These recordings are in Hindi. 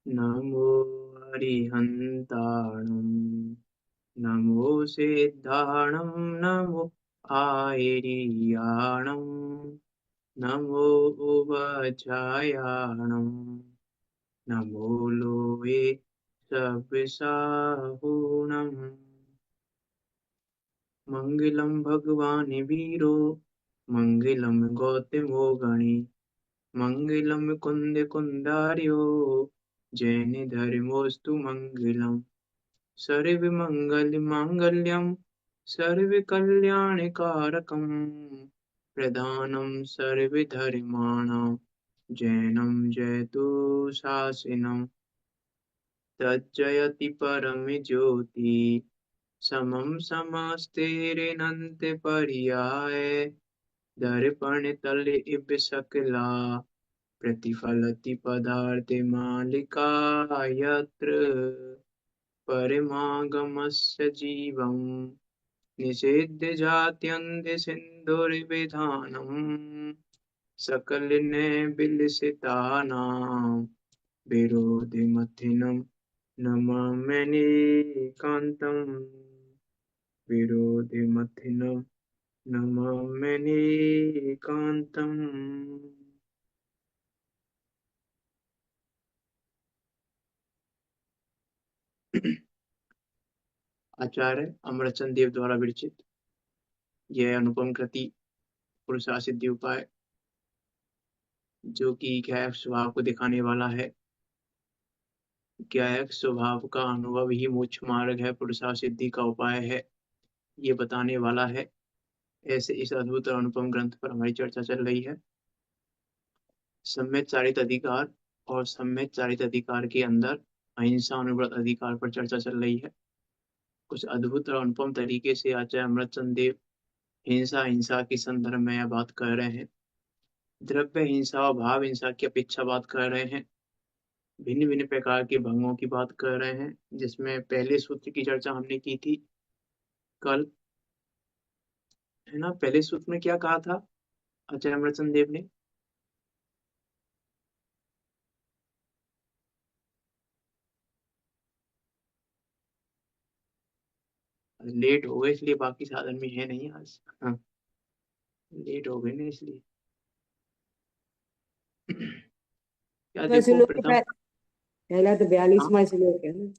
नमो अरिहन्ताणं नमो सिद्धाणं नमो आयर्याणं नमो उवचायाणं नमो लोये सविसाहुणम् मङ्गलं भगवान् वीरो मङ्गलं गौतमो गणे मङ्गलं कुन्द जैन धर्मोऽस्तु मङ्गलम् सर्वमङ्गलमाङ्गल्यं सर्वकल्याणकारकं प्रधानं सर्वधर्माणां जैनं जयतु शासनम् तज्जयति परमज्योति समं समस्तेरनन्तपर्याय दर्पणतल इव सकला प्रतिफलति पदार्थमालिका यत्र परमागमस्य जीवम् निषेध्यजात्यन्त्यसिन्धुर्विधानम् सकलनेबिलसितानां विरोधिमथिनं नमाम्यनेकान्तम् विरोधिमथिनं नमाम्यनेकान्तम्। आचार्य अमरचंद देव द्वारा विरचित यह अनुपम कृति पुरुषासिद्धि उपाय जो कि गायक स्वभाव को दिखाने वाला है। गायक स्वभाव का अनुभव ही मोक्ष मार्ग है, पुरुषासिद्धि का उपाय है, ये बताने वाला है। ऐसे इस अद्भुत और अनुपम ग्रंथ पर हमारी चर्चा चल रही है। सम्यक चारित अधिकार और सम्यक चारित अधिकार के अंदर अहिंसा अनुव्रत अधिकार पर चर्चा चल रही है। कुछ अद्भुत और अनुपम तरीके से आचार्य अमरचंद देव हिंसा के संदर्भ में यह बात कर रहे हैं। द्रव्य हिंसा और भाव हिंसा की अपेक्षा बात कर रहे हैं। भिन्न भिन्न प्रकार के भंगों की बात कर रहे हैं, जिसमें पहले सूत्र की चर्चा हमने की थी कल, है ना। पहले सूत्र में क्या कहा था आचार्य अमरचंद देव ने? लेट हो गए इसलिए बाकी साधन में है नहीं आज। हाँ, लेट हो गए ना इसलिए। क्या तो देखो, श्लोक के प्रथम, पहला तो हाँ 42वां श्लोक है ना।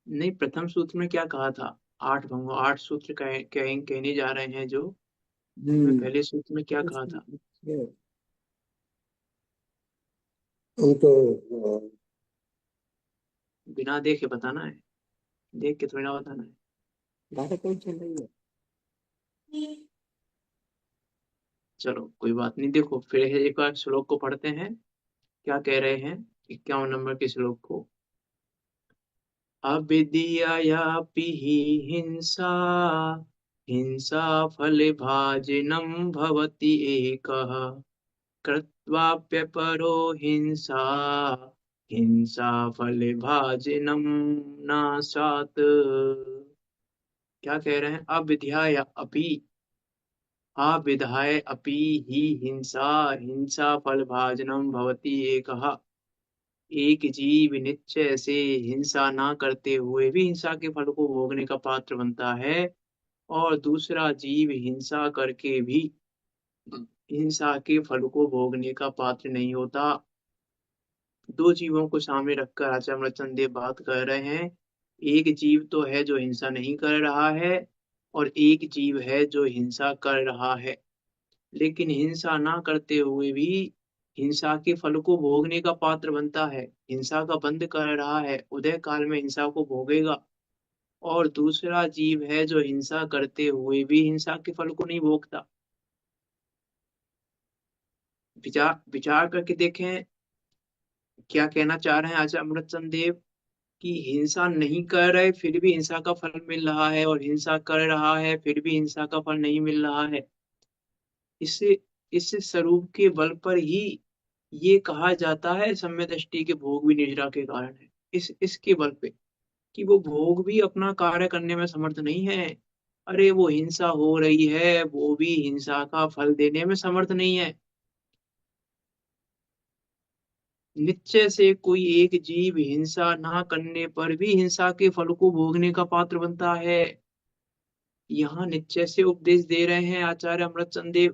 नहीं, प्रथम सूत्र में क्या कहा था? आठ भंगों, आठ सूत्र कहने जा रहे हैं जो, उसमें हम्म। पहले सूत्र में क्या कहा था? हम तो बिना देखे बताना है, देख के थोड़ी ना बताना है। बात कौन चल रही है। चलो कोई बात नहीं, देखो फिर एक बार श्लोक को पढ़ते हैं। क्या कह रहे हैं 51 नंबर के श्लोक को? अविद्ययापि हि हिंसा हिंसा फलभाजनं भवति एकः कृत्वाप्यपरो हिंसा हिंसा फलभाजनं नाशात्। क्या कह रहे हैं? अविद्या अपि, अविधाय अपि हि हिंसा हिंसा फलभाजनं भवति एकः। एक जीव निश्चय से हिंसा ना करते हुए भी हिंसा के फल को भोगने का पात्र बनता है, और दूसरा जीव हिंसा करके भी हिंसा के फल को भोगने का पात्र नहीं होता। दो जीवों को सामने रखकर आचार्य अमरचंद देव बात कर रहे हैं। एक जीव तो है जो हिंसा नहीं कर रहा है, और एक जीव है जो हिंसा कर रहा है। लेकिन हिंसा ना करते हुए भी हिंसा के फल को भोगने का पात्र बनता है। हिंसा का बंद कर रहा है, उदय काल में हिंसा को भोगेगा। और दूसरा जीव है जो हिंसा करते हुए भी हिंसा के फल को नहीं भोगता। विचार विचार करके देखें, क्या कहना चाह रहे हैं आचार्य अमृतचंद देव? कि हिंसा नहीं कर रहे फिर भी हिंसा का फल मिल रहा है, और हिंसा कर रहा है फिर भी हिंसा का फल नहीं मिल रहा है। इससे इस स्वरूप के बल पर ही ये कहा जाता है सम्यक दृष्टि के भोग भी निद्रा के कारण है। इसके बल पे कि वो भोग भी अपना कार्य करने में समर्थ नहीं है। अरे वो हिंसा हो रही है, वो भी हिंसा का फल देने में समर्थ नहीं है। निश्चय से कोई एक जीव हिंसा ना करने पर भी हिंसा के फल को भोगने का पात्र बनता है। यहाँ निश्चय से उपदेश दे रहे हैं आचार्य अमृतचंद देव,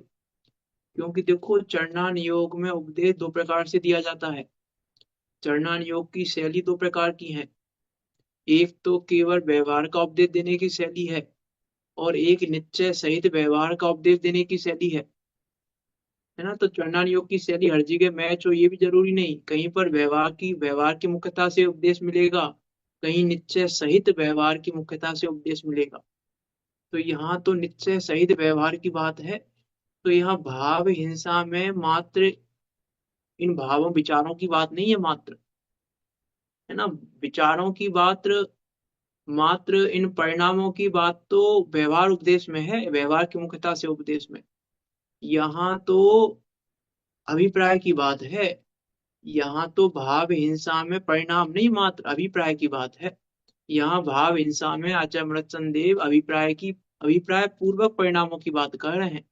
क्योंकि देखो चरणान योग में उपदेश दो प्रकार से दिया जाता है। चरणान योग की शैली दो प्रकार की है। एक तो केवल व्यवहार का उपदेश देने की शैली है, और एक निश्चय सहित व्यवहार का उपदेश देने की शैली है ना। तो चरणान योग की शैली हर जगह मैच हो ये भी जरूरी नहीं। कहीं पर व्यवहार की मुख्यता से उपदेश मिलेगा, कहीं निश्चय सहित व्यवहार की मुख्यता से उपदेश मिलेगा। तो यहाँ तो निश्चय सहित व्यवहार की बात है। तो यहाँ भाव हिंसा में मात्र इन भावों विचारों की बात नहीं है मात्र, है ना। विचारों की बात मात्र इन परिणामों की बात तो व्यवहार उपदेश में है, व्यवहार की मुख्यता से उपदेश में। यहाँ तो अभिप्राय की बात है। यहाँ तो भाव हिंसा में परिणाम नहीं मात्र अभिप्राय की बात है। यहाँ भाव हिंसा में आचार्य अमृतचंद देव अभिप्राय पूर्वक परिणामों की बात कर रहे हैं।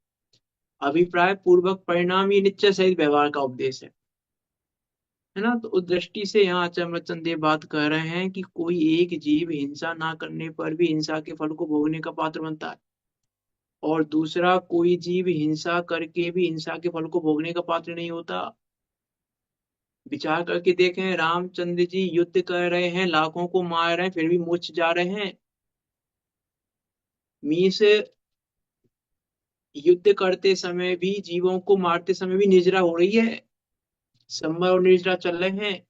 अभिप्राय पूर्वक परिणाम ये निश्चय सहित व्यवहार का उपदेश है ना। तो उस दृष्टि से यहाँ आचार्य अमृतचंद देव बात कर रहे हैं कि कोई एक जीव हिंसा ना करने पर भी हिंसा के फल को भोगने का पात्र बनता है, और दूसरा कोई जीव हिंसा करके भी हिंसा के फल को भोगने का पात्र नहीं होता। विचार करके देखें, रामचंद्र जी युद्ध कर रहे हैं, लाखों को मार रहे हैं, फिर भी मोक्ष जा रहे हैं। मीन्स युद्ध करते समय भी, जीवों को मारते समय भी निजरा हो रही है, संवर और निर्जरा चल रहे हैं।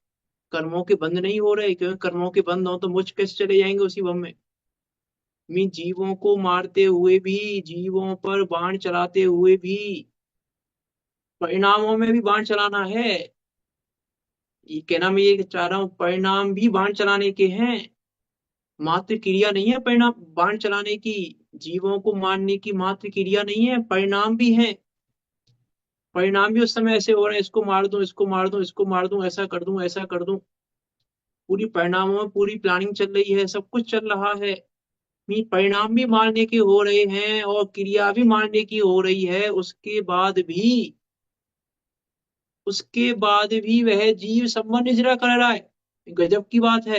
कर्मों के बंद नहीं हो रहे, क्योंकि कर्मों के बंद हो तो मोक्ष कैसे चले जाएंगे उसी भव में। मीन जीवों को मारते हुए भी, जीवों पर बाण चलाते हुए भी परिणामों में भी बाण चलाना है। ये कहना मैं ये चाह रहा हूं, परिणाम भी बाण चलाने के हैं, मात्र क्रिया नहीं है परिणाम बाण चलाने की। जीवों को मारने की मात्र क्रिया नहीं है, परिणाम भी है। परिणाम भी उस समय ऐसे हो रहे हैं, इसको मार दूं, इसको मार दूं, इसको मार दूं, ऐसा कर दूं, ऐसा कर दूं। पूरी परिणामों में पूरी प्लानिंग चल रही है, सब कुछ चल रहा है। परिणाम भी मारने के हो रहे हैं और क्रिया भी मारने की हो रही है, उसके बाद भी वह जीव सम्मान निजरा कर रहा है। गजब की बात है।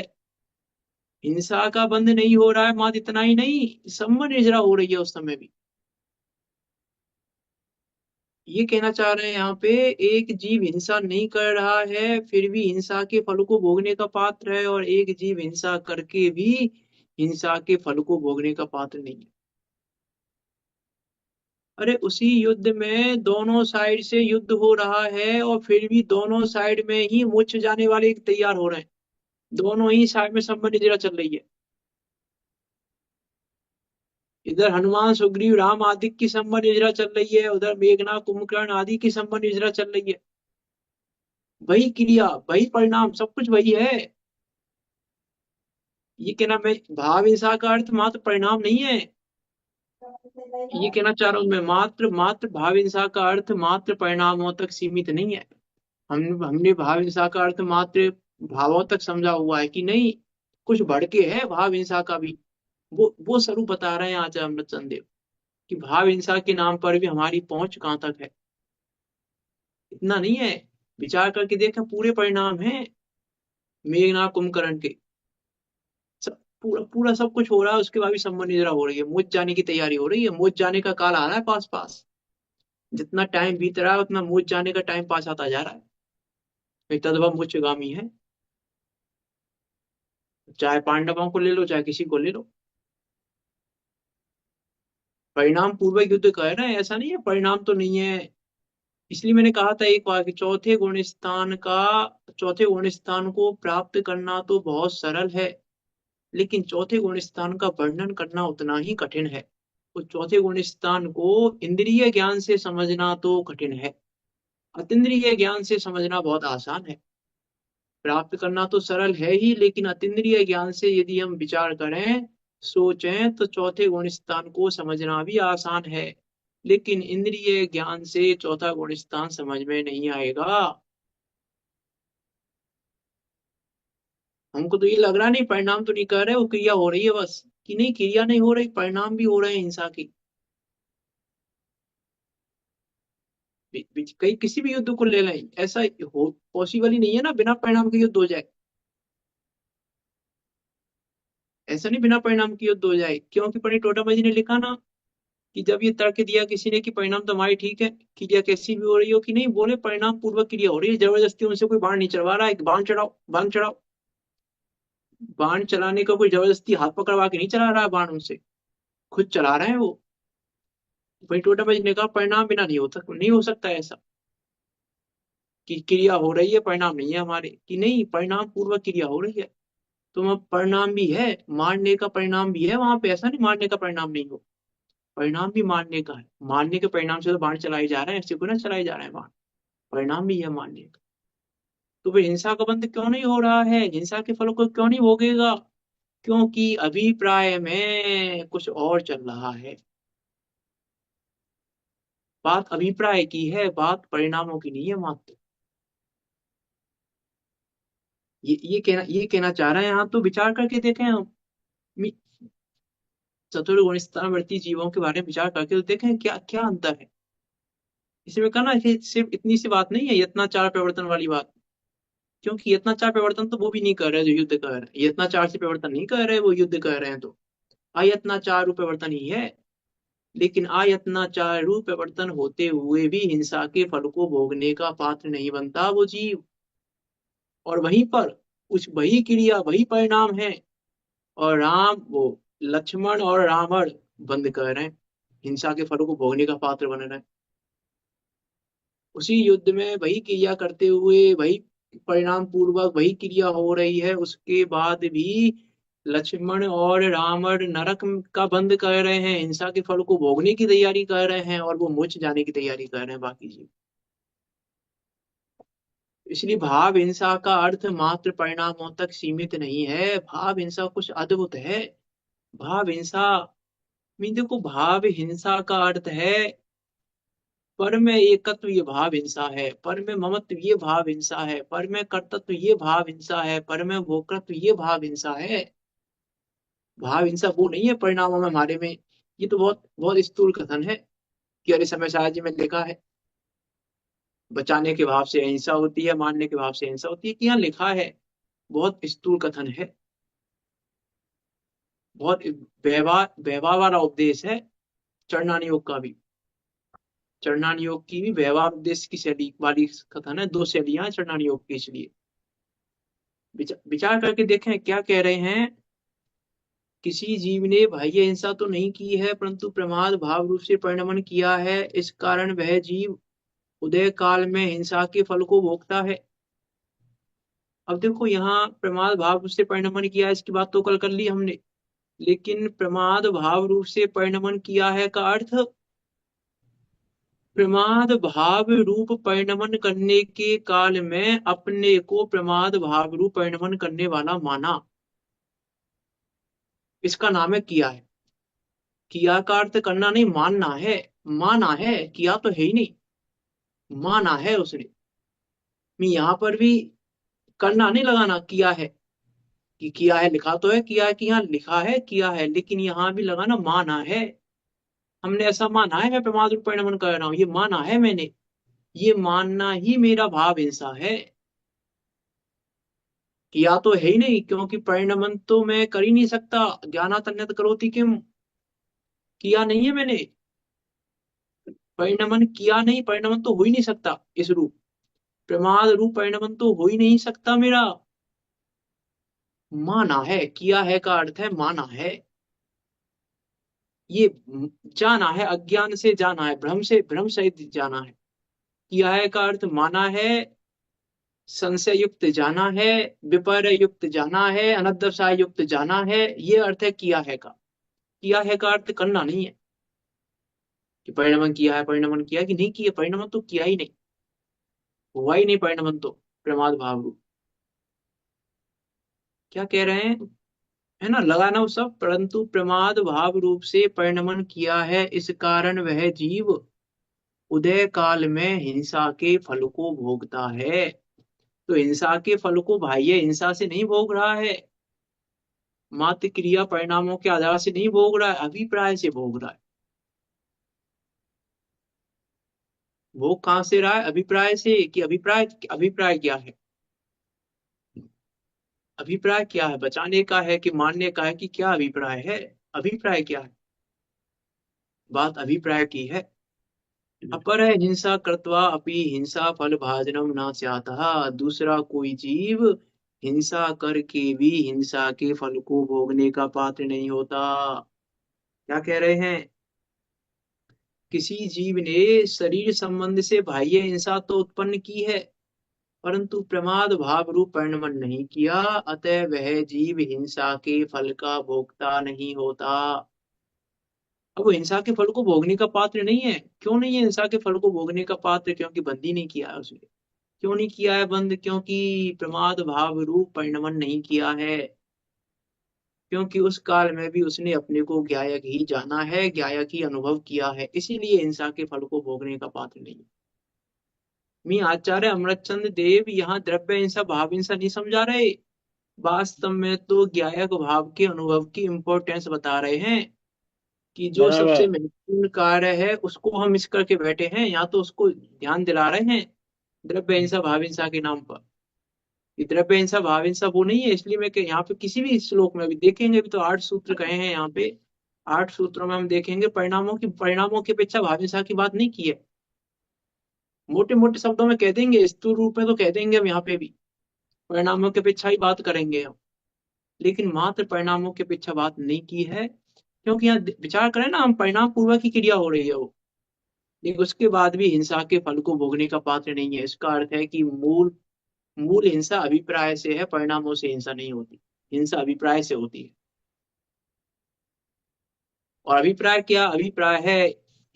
हिंसा का बंद नहीं हो रहा है, मात्र इतना ही नहीं, सम्मान निजरा हो रही है उस समय भी। ये कहना चाह रहे हैं यहाँ पे, एक जीव हिंसा नहीं कर रहा है फिर भी हिंसा के फल को भोगने का पात्र है, और एक जीव हिंसा करके भी हिंसा के फल को भोगने का पात्र नहीं है। अरे उसी युद्ध में दोनों साइड से युद्ध हो रहा है, और फिर भी दोनों साइड में ही मुझ जाने वाले तैयार हो रहे हैं। दोनों ही साइड में संबंध चल रही है। इधर हनुमान सुग्रीव राम आदि की संबंध चल रही है, उधर मेघनाथ कुंभकर्ण आदि की संबंध चल रही है। वही क्रिया वही परिणाम सब कुछ वही है। ये कहना मैं, भाव हिंसा का अर्थ मात्र परिणाम नहीं है। ये कहना चाह रहा हूं मैं, मात्र मात्र भाव हिंसा का अर्थ मात्र परिणामों तक सीमित नहीं है। हमने भाव हिंसा का अर्थ मात्र भावों तक समझा हुआ है कि नहीं, कुछ बढ़ के है भाव हिंसा का भी। वो स्वरूप बता रहे हैं आचार्य अमृतचंद देव, कि भाव हिंसा के नाम पर भी हमारी पहुंच कहाँ तक है। इतना नहीं है, विचार करके देखें, पूरे परिणाम है मेघनाथ कुंभकर्ण के। सब पूरा पूरा सब कुछ हो रहा है, उसके बाद भी संबंध निद्रा हो रही है, मुझ जाने की तैयारी हो रही है, मुझ जाने का काल आ रहा है पास पास। जितना टाइम बीत रहा है उतना मुझ जाने का टाइम पास आता जा रहा है। तदवा मुझगामी है, चाहे पांडवों को ले लो चाहे किसी को ले लो। परिणाम पूर्वक युद्ध कर रहे हैं, ऐसा नहीं है परिणाम तो नहीं है। इसलिए मैंने कहा था एक बार कि चौथे गुण स्थान को प्राप्त करना तो बहुत सरल है, लेकिन चौथे गुण स्थान का वर्णन करना उतना ही कठिन है। उस चौथे गुण स्थान को इंद्रिय ज्ञान से समझना तो कठिन है, अतीन्द्रिय ज्ञान से समझना बहुत आसान है। प्राप्त करना तो सरल है ही, लेकिन अतीन्द्रिय ज्ञान से यदि हम विचार करें, सोचें, तो चौथे गुण स्थान को समझना भी आसान है, लेकिन इंद्रिय ज्ञान से चौथा गुण स्थान समझ में नहीं आएगा। हमको तो ये लग रहा नहीं, परिणाम तो नहीं कर रहे, वो क्रिया हो रही है बस, कि नहीं क्रिया नहीं हो रही, परिणाम भी हो रहे हैं हिंसा की। कहीं किसी भी युद्ध को ले लें, ऐसा हो पॉसिबल ही नहीं है ना बिना परिणाम के युद्ध हो जाए। ऐसा नहीं बिना परिणाम के युद्ध हो जाए, क्योंकि पंडित टोटामल जी ने लिखा ना कि जब ये तर्क दिया किसी ने कि परिणाम तो हमारी ठीक है, क्रिया कैसी भी हो रही हो कि नहीं, बोले परिणाम पूर्वक क्रिया हो रही है, जबरदस्ती उनसे कोई बाण नहीं चलवा रहा है कि बाण चढ़ाओ बाण चढ़ाओ। बाण चलाने का कोई जबरदस्ती हाथ पकड़वा के नहीं चला रहा है बाण उनसे, खुद चला रहे हैं वो। वही टोटामल जी ने कहा परिणाम बिना नहीं हो सकता ऐसा कि क्रिया हो रही है परिणाम नहीं है हमारे, कि नहीं परिणाम पूर्वक क्रिया हो रही है। तो वहाँ परिणाम भी है, मारने का परिणाम भी है वहां पे, ऐसा नहीं मारने का परिणाम नहीं हो, परिणाम भी मारने का है। मारने के परिणाम से तो बाण चलाए जा रहे हैं, ऐसे को ना चलाए जा रहे हैं बाण, परिणाम भी है मारने का। तो फिर हिंसा का बंद क्यों नहीं हो रहा है, हिंसा के फलों को क्यों नहीं भोगेगा? क्योंकि अभिप्राय में कुछ और चल रहा है। बात अभिप्राय की है, बात परिणामों की नहीं है मात्र। ये कहना चाह रहे हैं आप, तो विचार करके देखें हम। मी- चतुर्गुण स्थानवर्ती जीवों के बारे में विचार करके तो देखें क्या क्या अंतर है। इसमें कहना है सिर्फ इतनी सी बात नहीं है यत्नाचार प्रवर्तन वाली बात, क्योंकि यत्नाचार प्रवर्तन तो वो भी नहीं कर रहे जो युद्ध कर रहे हैं, यत्नाचार से प्रवर्तन नहीं कर रहे वो युद्ध कर रहे हैं, तो अयत्नाचार रूप प्रवर्तन ही है। लेकिन आयत्नाचार रूप प्रवर्तन होते हुए भी हिंसा के फल को भोगने का पात्र नहीं बनता वो जीव। और वहीं पर उस वही क्रिया वही परिणाम है, और राम वो लक्ष्मण और रावण बंद कर रहे हैं, हिंसा के फलों को भोगने का पात्र बन रहे हैं। उसी युद्ध में वही क्रिया करते हुए वही परिणाम पूर्वक वही क्रिया हो रही है, उसके बाद भी लक्ष्मण और रावण नरक का बंद कर रहे हैं, हिंसा के फल को भोगने की तैयारी कर रहे हैं, और वो मोक्ष जाने की तैयारी कर रहे हैं बाकी जी। इसलिए भाव हिंसा का अर्थ मात्र परिणामों तक सीमित नहीं है, भाव हिंसा कुछ अद्भुत है। भाव हिंसा मीन देखो, भाव हिंसा का अर्थ है पर में एकत्व, ये भाव हिंसा है, पर में ममत्व ये भाव हिंसा है, पर में कर्तृत्व ये भाव हिंसा है, पर में भोक्तृत्व ये भाव हिंसा है। भाव हिंसा वो नहीं है परिणामों में हमारे में। ये तो बहुत बहुत स्थूल कथन है कि अरे समय शाह जी में लिखा है बचाने के भाव से अहिंसा होती है, मारने के भाव से हिंसा होती है, कि यहाँ लिखा है, बहुत स्थूल कथन है, बहुत व्यवहार व्यवहार वाला उपदेश है। चरणानी योग का भी, चरणानी योग की भी व्यवहार उद्देश्य की शैली वाली कथन है, दो शैलियां हैं चरणानी योग की। इसलिए विचार करके देखें क्या कह रहे हैं। किसी जीव ने बाह्य हिंसा तो नहीं की है, परंतु प्रमाद भाव रूप से परिणमन किया है, इस कारण वह जीव उदय काल में हिंसा के फल को भोगता है। अब देखो यहाँ प्रमाद भाव रूप से परिणमन किया है, इसकी बात तो कल कर ली हमने। लेकिन प्रमाद भाव रूप से परिणमन किया है का अर्थ, प्रमाद भाव रूप परिणमन करने के काल में अपने को प्रमाद भाव रूप परिणमन करने वाला माना, इसका नाम है किया है। किया का अर्थ करना नहीं, मानना है। माना है, किया तो है ही नहीं, माना है उसने। मैं यहाँ पर भी करना नहीं लगाना, किया है कि किया है लिखा तो है, किया है कि यहाँ लिखा है किया है, लेकिन यहाँ भी लगाना माना है। हमने ऐसा माना है मैं प्रमाद रूप परिणमन कर रहा हूँ, ये माना है मैंने, ये मानना ही मेरा भाव हिंसा है। किया तो है ही नहीं, क्योंकि परिणमन तो मैं कर ही नहीं सकता, ज्ञानात अन्यत् करोति किम, किया नहीं है मैंने। परिणमन किया नहीं, परिणमन तो हो ही नहीं सकता इस रूप, प्रमाद रूप परिणमन तो हो ही नहीं सकता मेरा। माना है, किया है का अर्थ है माना है। ये जाना है, अज्ञान से जाना है, भ्रम से भ्रम सहित जाना है। किया है का अर्थ माना है, संशय युक्त जाना है, विपर्य युक्त जाना है, अनद्धसाय युक्त जाना है, ये अर्थ है किया है का। किया है का अर्थ करना नहीं है कि परिणमन किया है, परिणमन किया कि नहीं किया, परिणमन तो किया ही नहीं, हुआ ही नहीं परिणमन तो, प्रमाद भाव रूप। क्या कह रहे हैं, है ना, लगाना वो सब, परंतु प्रमाद भाव रूप से परिणमन किया है, इस कारण वह जीव उदय काल में हिंसा के फल को भोगता है। तो हिंसा के फल को बाह्य हिंसा से नहीं भोग रहा है, मात्र क्रिया परिणामों के आधार से नहीं भोग रहा है, अभिप्राय से भोग रहा है। वो कहाँ से रहा है? अभिप्राय से। कि अभिप्राय, अभिप्राय क्या है? अभिप्राय क्या है? बचाने का है कि मारने का है कि क्या अभिप्राय है? अभिप्राय क्या है? बात अभिप्राय की है। अपर हिंसा कृत्वा अपि हिंसा फल भाजनम न स्यातः। दूसरा कोई जीव हिंसा करके भी हिंसा के फल को भोगने का पात्र नहीं होता। क्या कह रहे हैं? किसी जीव ने शरीर संबंध से बाह्य हिंसा तो उत्पन्न की है, परंतु प्रमाद भाव रूप परिणमन नहीं किया, अतः वह जीव हिंसा के फल का भोक्ता नहीं होता। अब वो हिंसा के फल को भोगने का पात्र नहीं है। क्यों नहीं है हिंसा के फल को भोगने का पात्र? क्योंकि बंदी नहीं किया है उसने। क्यों नहीं किया है बंद? क्योंकि प्रमाद भाव रूप परिणमन नहीं किया है। क्योंकि उस काल में भी उसने अपने को ज्ञायक ही जाना है, ज्ञायक ही अनुभव किया है, इसीलिए हिंसा के फल को भोगने का पात्र नहीं है। मी आचार्य अमृतचंद देव यहाँ द्रव्य हिंसा भाव हिंसा नहीं समझा रहे। वास्तव में तो ज्ञायक भाव के अनुभव की इंपॉर्टेंस बता रहे हैं कि जो सबसे बराबर। महत्वपूर्ण कार्य है उसको हम मिस करके बैठे हैं, यहाँ तो उसको ध्यान दिला रहे हैं द्रव्य हिंसा भाव हिंसा के नाम पर। ये द्रव्य हिंसा भाव हिंसा वो नहीं है। इसलिए मैं यहाँ पे किसी भी श्लोक में अभी देखेंगे, अभी तो 8 सूत्र कहे हैं यहाँ पे। 8 सूत्रों में हम देखेंगे परिणामों की अपेक्षा भाव हिंसा की बात नहीं की है। मोटे मोटे शब्दों में कह देंगे, स्थूल रूप में तो कह देंगे हम यहाँ पे भी परिणामों की अपेक्षा ही बात करेंगे हम, लेकिन मात्र परिणामों की अपेक्षा बात नहीं की है। क्योंकि यहाँ विचार करें ना हम, परिणाम पूर्वक की क्रिया हो रही है वो, लेकिन उसके बाद भी हिंसा के फल को भोगने का पात्र नहीं है। इसका अर्थ है कि मूल मूल हिंसा अभिप्राय से है, परिणामों से हिंसा नहीं होती। हिंसा अभिप्राय से होती है। और अभिप्राय क्या? अभिप्राय है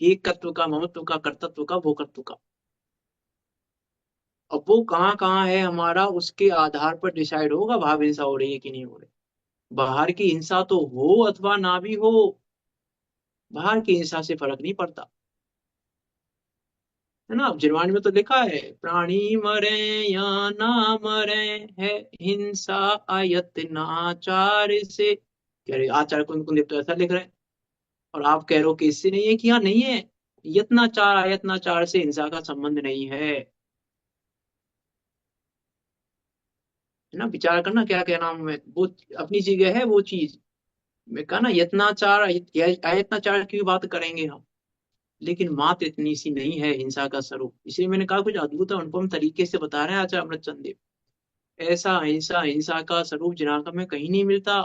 एकत्व का, ममत्व का, कर्तृत्व का, भोक्तृत्व का। अब वो कहाँ कहाँ है हमारा, उसके आधार पर डिसाइड होगा भाव हिंसा हो रही है कि नहीं हो रही। बाहर की हिंसा तो हो अथवा ना भी हो, बाहर की हिंसा से फर्क नहीं पड़ता, है ना। अब जिरवाणी में तो लिखा है प्राणी मरे या ना मरे, है हिंसा अयत्नाचार से। कह रहे आचार्य कुंद कुंद तो ऐसा लिख रहे हैं, और आप कह रहे हो कि इससे नहीं है, कि हाँ नहीं है। यत्नाचार अयत्नाचार से हिंसा का संबंध नहीं है। है ना, विचार करना क्या क्या नाम में वो अपनी जगह है वो चीज। मैं कहा ना यत्नाचार अयत्नाचार की भी बात करेंगे हम, लेकिन मात्र इतनी सी नहीं है हिंसा का स्वरूप। इसलिए मैंने कहा कुछ अद्भुत और अनुपम तरीके से बता रहे हैं आचार्य अमृतचंद देव। ऐसा हिंसा हिंसा का स्वरूप जिनाका में कहीं नहीं मिलता।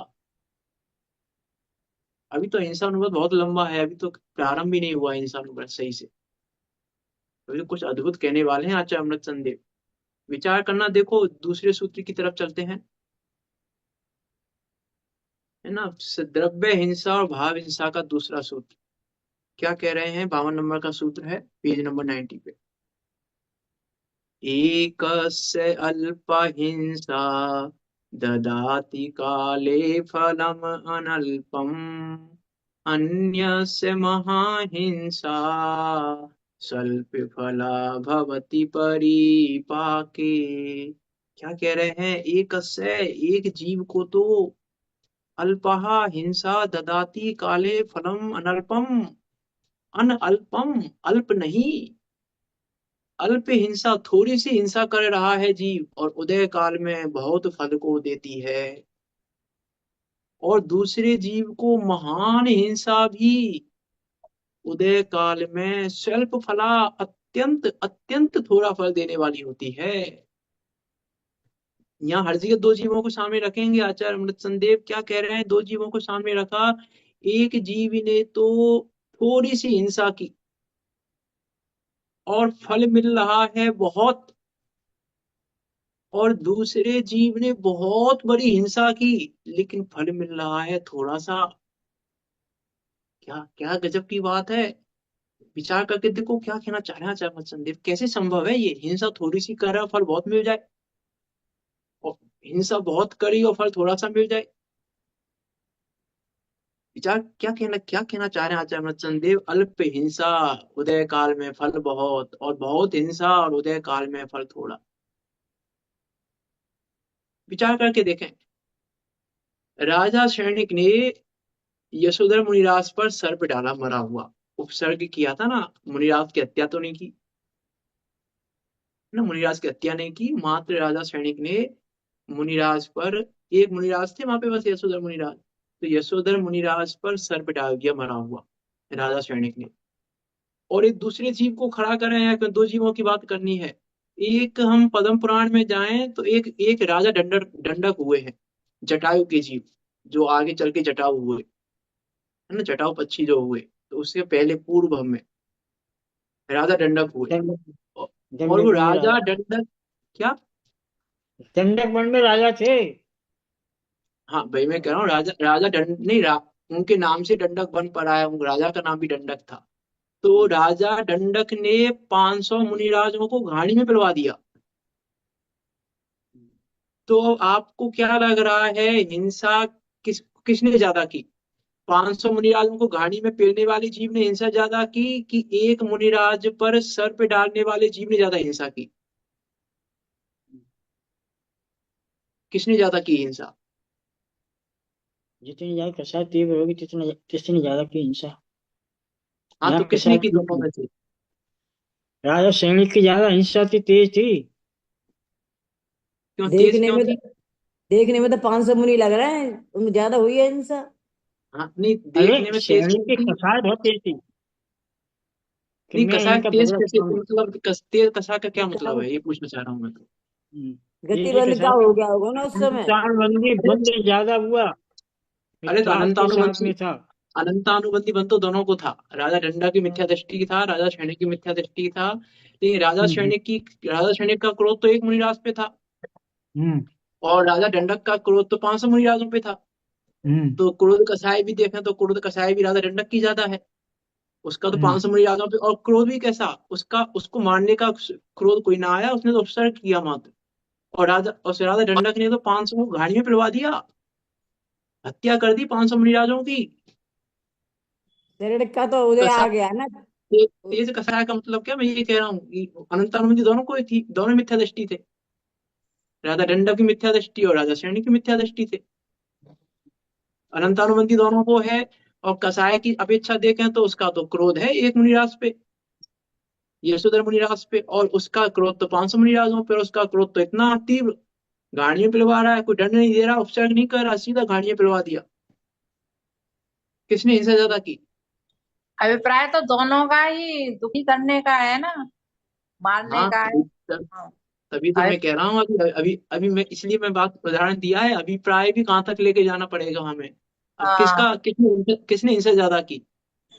अभी तो हिंसा अनुभव बहुत लंबा है, अभी तो प्रारंभ भी नहीं हुआ हिंसा अनुभव सही से। अभी तो कुछ अद्भुत कहने वाले हैं आचार्य अमृतचंद देव। विचार करना। देखो दूसरे सूत्र की तरफ चलते हैं, है ना। द्रव्य हिंसा और भाव हिंसा का दूसरा सूत्र क्या कह रहे हैं? 52 नंबर का सूत्र है, पेज नंबर 90 पे। एकस्य अल्पहिंसा ददाति काले फलम अनल्पम, अन्यस्य महाहिंसा स्वल्प फला भवति परिपाके। क्या कह रहे हैं? एकस्य, एक जीव को तो अल्पहा हिंसा ददाति काले फलम अनल्पम, अनअल्पम, अल्प नहीं, अल्प हिंसा, थोड़ी सी हिंसा कर रहा है जीव और उदय काल में बहुत फल को देती है। और दूसरे जीव को महान हिंसा भी उदय काल में स्वल्प फला, अत्यंत अत्यंत थोड़ा फल देने वाली होती है। यहाँ हर जगह दो जीवों को सामने रखेंगे। आचार्य अमृत संदेव क्या कह रहे हैं? दो जीवों को सामने रखा। एक जीव ने तो थोड़ी सी हिंसा की और फल मिल रहा है बहुत, और दूसरे जीव ने बहुत बड़ी हिंसा की लेकिन फल मिल रहा है थोड़ा सा। क्या क्या गजब की बात है। विचार करके देखो क्या कहना चाह रहे हैं आचार्य संदीप। कैसे संभव है ये, हिंसा थोड़ी सी कर रहा फल बहुत मिल जाए, और हिंसा बहुत करी और फल थोड़ा सा मिल जाए। विचार क्या कहना चाह रहे हैं आचार्य संदेव? अल्प हिंसा उदय काल में फल बहुत, और बहुत हिंसा और उदय काल में फल थोड़ा। विचार करके देखें। राजा सैनिक ने यशोधर मुनिराज पर सर्प डाला मरा हुआ, उपसर्ग किया था ना, मुनिराज की हत्या तो नहीं की। ना, मुनिराज की हत्या नहीं की, मात्र राजा सैनिक ने मुनिराज पर, एक मुनिराज थे वहां पे बस, यशोधर मुनिराज, तो यशोधर मुनिराज पर सर्प डाल दिया मरा हुआ राजा सैनिक ने। और एक दूसरे जीव को खड़ा करें या दो जीवों की बात करनी है। एक हम पद्म पुराण में जाएं तो एक एक राजा दंडक दंडक हुए हैं, जटायु के जीव, जो आगे चल के जटायु हुए, है ना, जटायु पक्षी जो हुए, तो उसके पहले पूर्व में राजा दंडक हुए। दंडक और और दंडक वो बन राजा राजा, दंडक, क्या? दंडक बन में राजा थे। हाँ भाई, मैं कह रहा हूँ राजा राजा दंड नहीं उनके नाम से दंडक बन पड़ा है, उन राजा का नाम भी दंडक था। तो राजा दंडक ने 500 मुनिराजों को घाणी में पिलवा दिया। तो अब आपको क्या लग रहा है, हिंसा किसने ज्यादा की? 500 मुनिराजों को घाणी में पेलने वाले जीव ने हिंसा ज्यादा की, कि एक मुनिराज पर सर्प डालने वाले जीव ने ज्यादा हिंसा की? किसने ज्यादा की हिंसा? जितनी ज्यादा कसाय तीव्र होगी तितनी ज्यादा की हिंसा। हाँ, यहाँ तो किसने कसाय की की दोनों में से? राजा सैनिक की ज्यादा हिंसा थी, तेज थी। क्यों तेज देखने क्यों में थी? तो देखने में तो 500 मुनि लग रहे हैं, उनमें ज्यादा हुई है हिंसा। हाँ नहीं, अरे देखने में तेज सैनिक क्यों की थी? कसाय बहुत तेज थी कि नहीं, मैं कसा इनका तेज बदला कैसे, चुकाऊंगा। मतलब तेज कसा का क्या क्या मतलब वो है, ये पूछना चाह रहा हूँ मैं तो। ये गतिबंध का कसाय हो गया होगा ना उस समय। मित्रतानुबंधी अरे बंद ज्यादा हुआ, अरे, तो मित्राल के साथ अनंतानुबंधी, में था। अनंतानुबंधी बन तो दोनों को था। राजा डंडा की मिथ्या दृष्टि की था, राजा सैनिक की मिथ्या दृष्टि की था, लेकिन हम्म राजा सैनिक का क्रोध तो एक मुनिराज पे था, हम्म और राजा दंडक का क्रोध तो 500 मुनिराजों पे था। हम्म तो क्रोध कसाई भी देखें तो क्रोध कसाई भी राजा दंडक की ज्यादा है, उसका तो हम्म 500 मुनिराजों पे। और क्रोध भी कैसा, उसका उसको मारने का क्रोध कोई ना आया, उसने तो उपसर्ग किया मात्र। और राजा दंडक ने तो 500 को घाणी में पिलवा दिया, हत्या कर दी 500 मुनिराजों की। शरीर का तो उदय कसा आ गया ना। तेज कसाय का मतलब क्या, मैं ये कह रहा हूँ कि अनंत अनुमति दोनों को ही थी, दोनों मिथ्या दृष्टि थे, राजा दंडक की मिथ्या दृष्टि और राजा सैनिक की मिथ्या दृष्टि थे। अनंतानुबंधी दोनों को है। और कसाय की अपेक्षा देखें तो उसका तो क्रोध है एक मुनिराज पे, यशोधर मुनिराज पे, और उसका क्रोध तो 500 मुनिराजों पे, और उसका क्रोध तो इतना तीव्र, गाड़ियां पिलवा रहा है, कोई दंड नहीं दे रहा, उपचार नहीं कर रहा, सीधा गाड़ियां पिलवा दिया। किसने हिंसा ज्यादा की? अभिप्राय तो दोनों का ही दुखी करने का है ना, मारने हाँ, का है। हाँ। तभी तो मैं अभि- कह रहा हूँ, अभी अभी अभी मैं इसलिए मैं बात उदाहरण दिया है, अभिप्राय भी कहाँ तक लेके जाना पड़ेगा हमें। अब हाँ, किसने हिंसा ज्यादा की,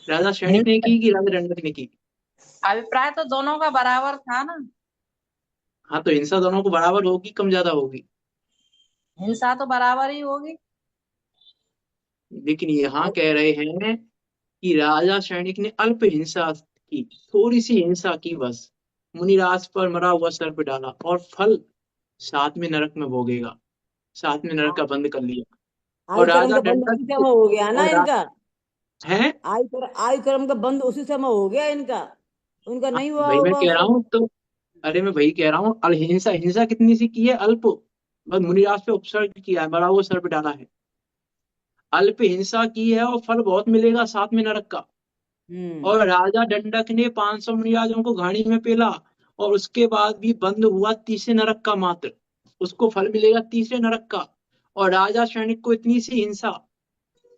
राजा सैनिक ने की कि राजा दंडक ने की? अभिप्राय तो दोनों का बराबर था ना। हाँ, तो हिंसा दोनों को बराबर होगी, कम ज्यादा होगी? हिंसा तो बराबर ही होगी। लेकिन यहाँ कह रहे हैं कि राजा सैनिक ने अल्प हिंसा की, थोड़ी सी हिंसा की बस, मुनिराज पर मरा हुआ सर्प डाला, और फल साथ में नरक में भोगेगा, साथ में नरक का बंद कर लिया। और आयु कर्म राजा का बंध उसी दंडक, समय हो गया ना और इनका। है। आयु कर्म का बंध उसी समय हो गया इनका, उनका हाँ, नहीं हुआ भाई मैं होगा कह उस रहा समय। हूँ तो, अरे मैं वही कह रहा हूँ, हिंसा हिंसा कितनी सी की है, अल्प, बस मुनिराज पे उपसर्ग किया है, बड़ा वो सर्प डाला है। अल्प हिंसा की है और फल बहुत मिलेगा साथ में नरक का। हम्म। और राजा दंडक ने 500 मुनिराजों को घाणी में पेला, और उसके बाद भी बंद हुआ तीसरे नरक का मात्र, उसको फल मिलेगा तीसरे नरक का। और राजा सैनिक को इतनी सी हिंसा,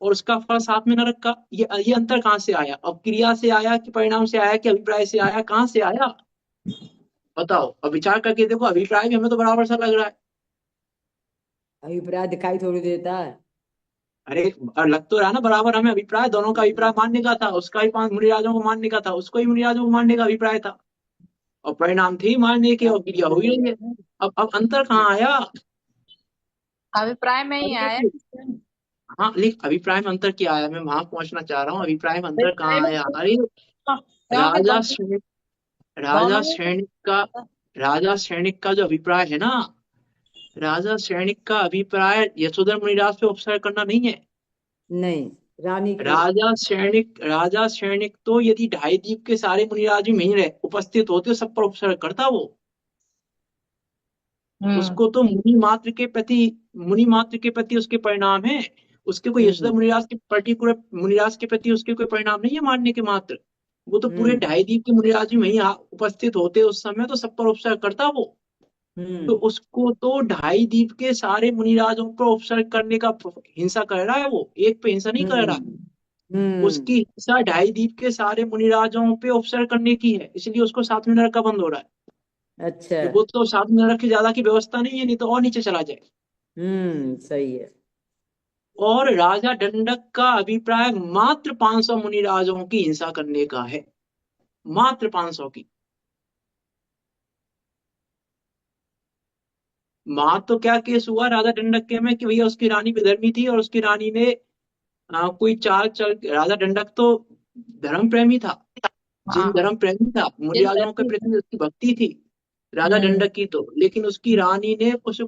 और उसका फल साथ में नरक का। ये अंतर कहाँ से आया? अब क्रिया से आया कि परिणाम से आया कि अभिप्राय से आया, कहाँ से आया? बताओ, अब विचार करके देखो, अभिप्राय भी हमें तो बराबर सा लग रहा है। अभिप्राय दिखाई थोड़ी देता है। अरे, और लग तो रहा है ना बराबर हमें, अभिप्राय दोनों का अभिप्राय मानने का था, उसका ही 5 मुनिराजों को मानने का था, उसको ही मुनिराजों को मानने का अभिप्राय था, और परिणाम थे ही मारने के, और क्रिया हो ही रही है। अब अंतर कहाँ आया? अभिप्राय में ही आया। अरे, हाँ, लेकिन अभिप्राय में अंतर क्या आया, मैं वहां पहुंचना चाह रहा हूँ, अभिप्राय में अंतर अभिप्राय कहाँ में आया? अरे, क्योंकि राजा दोनों सैनिक राजा दोनों सैनिक का राजा सैनिक का जो अभिप्राय है ना, राजा सैनिक का अभिप्राय यशोधर मुनिराज पे उपसर्ग करना नहीं है। नहीं, रानी के। राजा सैनिक तो यदि ढाई द्वीप के सारे मुनिराज भी वहीं रहे उपस्थित होते, सब पर उपसर्ग करता वो। हम्म उसको तो मुनि मात्र के प्रति उसके परिणाम है, उसके कोई यशोधर हम्म। मुनिराज के पर्टिकुलर मुनिराज के प्रति उसके कोई परिणाम नहीं है मारने के मात्र। वो तो पूरे 2.5 द्वीप के मुनिराज भी वहीं उपस्थित होते उस समय, तो सब पर उपसर्ग करता वो। तो उसको तो 2.5 द्वीप के सारे मुनिराजों पर उपसर्ग करने का हिंसा कर रहा है, वो एक पे हिंसा नहीं कर रहा है। उसकी हिंसा 2.5 द्वीप के सारे मुनिराजों पे उपसर्ग करने की है, इसलिए उसको 7वें नरक का बंद हो रहा है। अच्छा। वो तो 7वें नरक की ज्यादा की व्यवस्था नहीं है, नहीं तो और नीचे चला जाए। सही है। और राजा दंडक का अभिप्राय मात्र 500 मुनिराजों की हिंसा करने का है, मात्र 500 की। वहां तो क्या केस हुआ राजा दंडक के में कि भैया उसकी रानी विधर्मी थी, और उसकी रानी ने कोई चाल चल, राजा दंडक तो धर्म प्रेमी था, जिन हाँ धर्म प्रेमी था, जिन मुनिराजों के व्यक्ति प्रति उसकी भक्ति थी राजा हम्म दंडक की तो, लेकिन उसकी रानी ने उस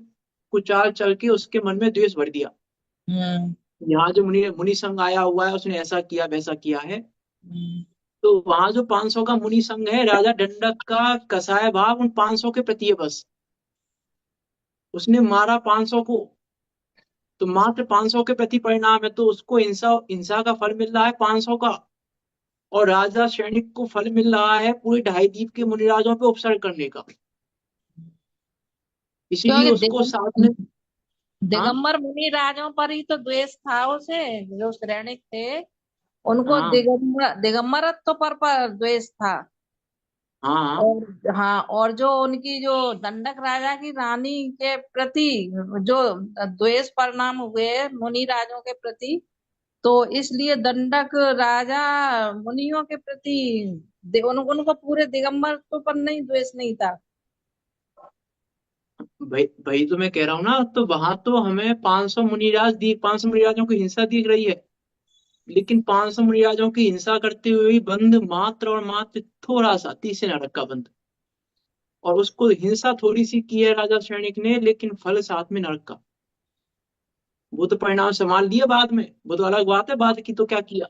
कुचाल चल के उसके मन में द्वेष भर दिया। हम्म यहाँ जो मुनि मुनि संघ आया हुआ है उसने ऐसा किया वैसा किया है। हम्म। तो वहां जो 500 का मुनि संघ है, राजा दंडक का कसाय भाव उन 500 के प्रति है बस। उसने मारा 500 को, तो मात्र 500 के प्रति परिणाम है, तो उसको हिंसा हिंसा का फल मिल रहा है 500 का। और राजा सैनिक को फल मिल रहा है पूरे 2.5 द्वीप के मुनिराजों पे उपसर्ग करने का। इसीलिए क्योंकि उसको साथ में। हाँ दिगंबर मुनि राजों पर ही तो द्वेष था उसे, जो श्रेणिक थे उनको हाँ दिगंबरत्व पर द्वेष था। हाँ हाँ। और हाँ, और जो उनकी जो दंडक राजा की रानी के प्रति जो द्वेष परिणाम हुए मुनि राजों के प्रति, तो इसलिए दंडक राजा मुनियों के प्रति उनको पूरे दिगंबरत्व पर नहीं, द्वेष नहीं था। भाई भाई तो मैं कह रहा हूँ ना, तो वहां तो हमें 500 मुनिराज दी, 500 मुनिराजों की हिंसा दिख रही है, लेकिन 500 मुनिराजों की हिंसा करते हुए भी बंद मात्र और मात्र थोड़ा सा 30 नरक का बंद। और उसको हिंसा थोड़ी सी की है राजा सैनिक ने, लेकिन फल साथ में नरक का। वो तो परिणाम संभाल लिया बाद में, वो तो अलग बात है, बाद की तो क्या किया,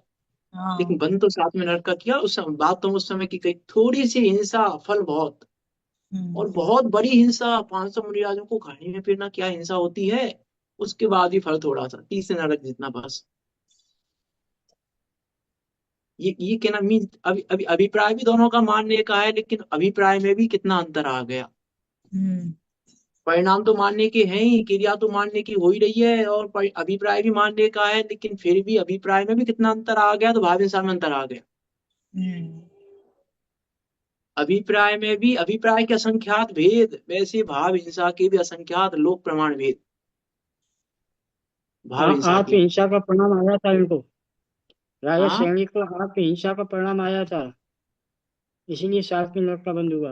लेकिन हाँ। बंद तो साथ में नरक का किया। उस समय बात तो उस समय की कही, थोड़ी सी हिंसा फल बहुत। हम्म। और बहुत बड़ी हिंसा, 500 मुनिराजों को खाने में पीना क्या हिंसा होती है, उसके बाद भी फल थोड़ा सा 30 नरक जितना बस। ये कहना मीन अभी अभी अभिप्राय भी दोनों का मानने का है, लेकिन अभिप्राय में भी कितना अंतर आ गया। हम्म। परिणाम तो मानने के हैं ही, क्रिया तो मानने की हो ही रही है, और अभिप्राय भी मानने का है, लेकिन फिर भी अभिप्राय में भी कितना अंतर आ गया, तो भाव इंसान में अंतर आ गया। हम्म। अभिप्राय में भी अभिप्राय के असंख्यात भेद, वैसे भाव हिंसा के भी असंख्यात लोक प्रमाण भेद भाव हिंसा आप के। हिंसा का परिणाम आया था इनको, राजा हाँ, सैनिक को आप हिंसा का परिणाम आया था, इसीलिए 7 मिनट का बंद हुआ।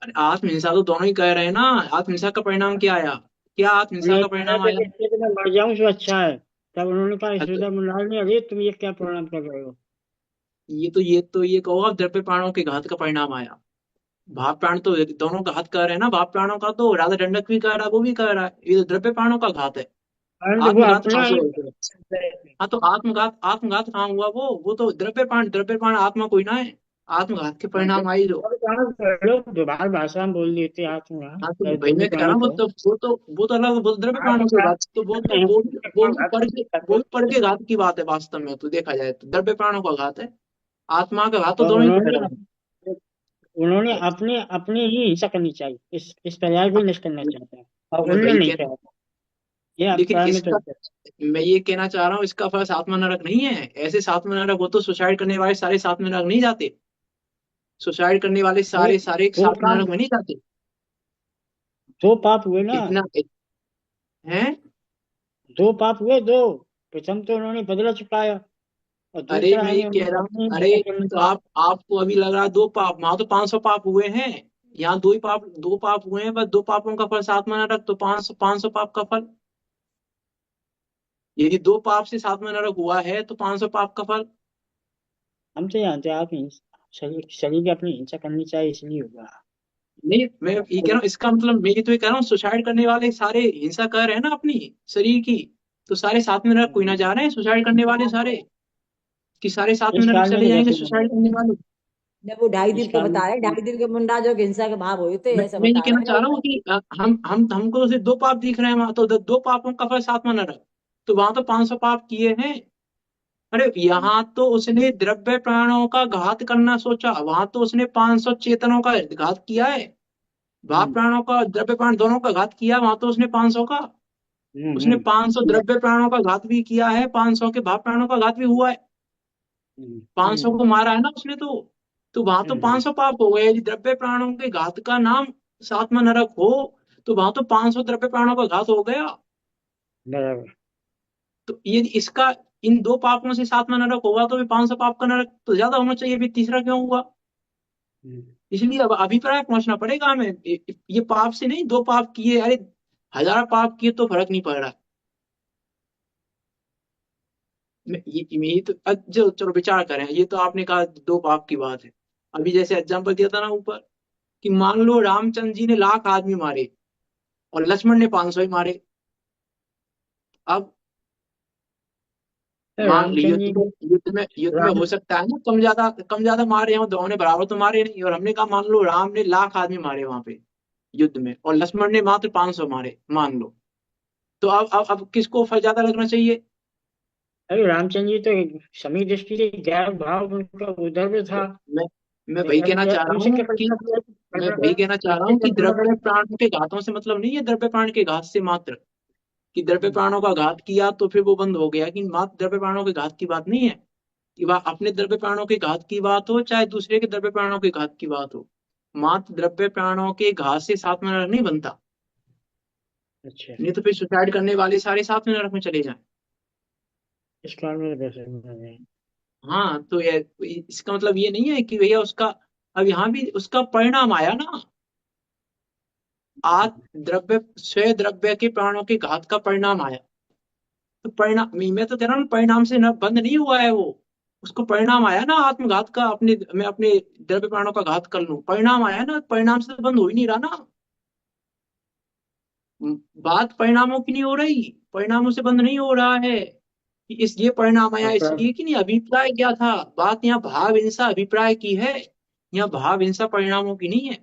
अरे आत्महिंसा तो दोनों ही कह रहे हैं ना। आत्महिंसा का परिणाम क्या आया, क्या आत्महिंसा उन्होंने का कहा परिणाम कि आया। इससे तो मैं मर जाऊं तो अच्छा है। तब उन्होंने कहा अच्छा, ईश्वर मुलाल ने, अरे तुम ये क्या परिणाम कर रहे हो। ये कहो अब द्रव्य प्राणों के घात का परिणाम आया। भाव प्राण तो दोनों का घात कर रहे हैं ना, भाव प्राणों का तो राजा दंडक भी कर रहा है, वो भी कर रहा है, ये तो द्रव्य प्राणों का घात है। कारण देखो आत्मघात अपना कहाँ से ही। होता है। हाँ तो आत्मघात आत्मघात कहाँ हुआ, वो तो द्रव्य प्राण आत्मा कोई ना है। आत्मघात के परिणाम आई जो। लोग व्यवहार भाषा में बोल देते आत्मघात, हाँ तो चाहे भाई द्रव्य मैं कह रहा प्राणी हूँ, को। वो तो अलग, वो तो द्रव्य प्राणों की बात, तो वो तो पढ़ के घात की बात है वास्तव में, तो देखा जाए तो द्रव्य प्राणों का घात है, आत्मा का घात तो और दोनों ही कर उन्होंने रहे हैं। उन्होंने अपने अपने ही हिंसा करनी चाहिए, इस पर्याय को नष्ट करना चाहता है, और मैं उनने वही नहीं कह रहा किया। हूँ, ये लेकिन अभिप्राय में तो इसका मैं ये कहना चाह रहा हूँ, इसका फल सातवां नरक नहीं है। ऐसे सातवां नरक हो तो सुसाइड करने वाले सारे सातवें नरक नहीं जाते, सुसाइड करने वाले नहीं, सारे सारे दो सातवें पाप नरक में नहीं जाते। दो पाप हुए ना। इतना है। दो पाप हुए दो। प्रथम तो उन्होंने बदला चुकाया, और अरे दूसरा मैं है ये कि कह उन्होंने रहा हूँ, अपनी अरे हिंसा करनी तो चाहिए। आपको अभी लग रहा है दो पाप, वहां तो 500 पाप हुए हैं, यहाँ दो पाप हुए हैं बस। दो पापों का फल सातवां नरक, तो 500 पाप का फल। यदि दो पाप से सातवां नरक हुआ है तो 500 पाप का फल। हम तो जानते हैं आप शरीर शरीर की अपनी हिंसा करनी चाहिए, इसलिए हुआ। नहीं मैं ये कह रहा हूँ, इसका मतलब मैं ये तो ये कह रहा हूँ, सुसाइड करने वाले सारे हिंसा कर रहे हैं ना अपनी शरीर की, तो सारे सातवें नरक कोई ना जा रहे हैं सुसाइड करने वाले सारे, कि सारे सातवें इस नरक काल में चले तो जाएंगे वैसे सुसाइड करने वाले। जब वो ढाई इस दिन के काल में बता रहे, 2.5 दिन के मुंडा जो हिंसा के भाव हुए थे, ऐसा मैं ये बता कहना रहे चाह रहा हैं। हूँ कि हम हमको तो सिर्फ दो पाप दिख रहे हैं वहां, तो दो पापों का फल सातवां नरक, तो वहां तो 500 पाप किए हैं। अरे यहाँ तो उसने द्रव्य प्राणों का घात करना सोचा, वहां तो उसने 500 चेतनों का घात किया है। भाव प्राणों का द्रव्य प्राण दोनों का घात किया, वहां तो उसने 500 का, उसने 500 द्रव्य प्राणों का घात भी किया है, 500 के भाव प्राणों का घात भी हुआ है। 500 को मारा है ना उसने तो वहां तो 500 पाप हो गए। यदि द्रव्य प्राणों के घात का नाम सातवां नरक हो तो वहां तो 500 द्रव्य प्राणों का घात हो गया। बराबर। तो ये इसका इन दो पापों से सातवां नरक होगा तो भी 500 पाप का नरक तो ज्यादा होना चाहिए, भी तीसरा क्यों हुआ? इसलिए अब अभिप्राय पहुंचना पड़ेगा हमें। ये पाप से नहीं, दो पाप किए, अरे 1000 पाप किए तो फर्क नहीं पड़ रहा। ये तो जो चलो विचार करें, ये तो आपने कहा दो पाप की बात है। अभी जैसे एग्जाम्पल दिया था ना ऊपर, कि मान लो रामचंद्र जी ने 1,00,000 आदमी मारे और लक्ष्मण ने 500 ही मारे। अब मान लो रामचंद्र जी को युद्ध में राम हो सकता है ना कम ज्यादा मारे हो, दोनों ने बराबर तो मारे नहीं। और हमने कहा मान लो राम ने 1,00,000 आदमी मारे वहां पे युद्ध में और लक्ष्मण ने मात्र 500 मारे, मान लो। तो अब किसको फल ज्यादा लगना चाहिए? अरे रामचंद्र जी तो समी दृष्टि से ज्ञान भाव उनका उधर भी था। तो मैं वही कहना चाह रहा उनसे हूँ कि कल्पना किया, मैं कल्पना वही करा, कहना चाह रहा उससे हूँ कि कल्पना द्रव्य करा। प्राण के घातों से मतलब नहीं है, द्रव्य प्राण के घात से मात्र, कि द्रव्य प्राणों का घात किया तो फिर वो बंद हो गया, कि मात्र द्रव्य प्राणों के घात की बात नहीं है। कि वह अपने द्रव्य प्राणों के घात की बात हो चाहे दूसरे के द्रव्य प्राणों के घात की बात हो, मात्र द्रव्य प्राणों के घात से सातवां नरक नहीं बनता। अच्छा, नहीं तो फिर सुसाइड करने वाले सारे सातवें नरक में चले जाएं। इस कारण में वैसे नहीं। हाँ तो ये इसका मतलब ये नहीं है कि भैया उसका, अब यहाँ भी उसका परिणाम आया ना, आज द्रव्य स्वयं द्रव्य के प्राणों के घात का परिणाम आया। तो परिणाम मैं तो कह रहा हूँ परिणाम से न बंद नहीं हुआ है वो, उसको परिणाम आया ना आत्मघात का, अपने मैं अपने द्रव्य प्राणों का घात कर लूं, परिणाम आया ना, परिणाम से तो बंद हो ही नहीं रहा ना। बात परिणामों की नहीं हो रही, परिणामों से बंद नहीं हो रहा है कि इस ये परिणाम आया अपराध इसलिए, कि नहीं अभिप्राय क्या था। बात यहाँ भाव हिंसा अभिप्राय की है, यहाँ भाव हिंसा परिणामों की नहीं है।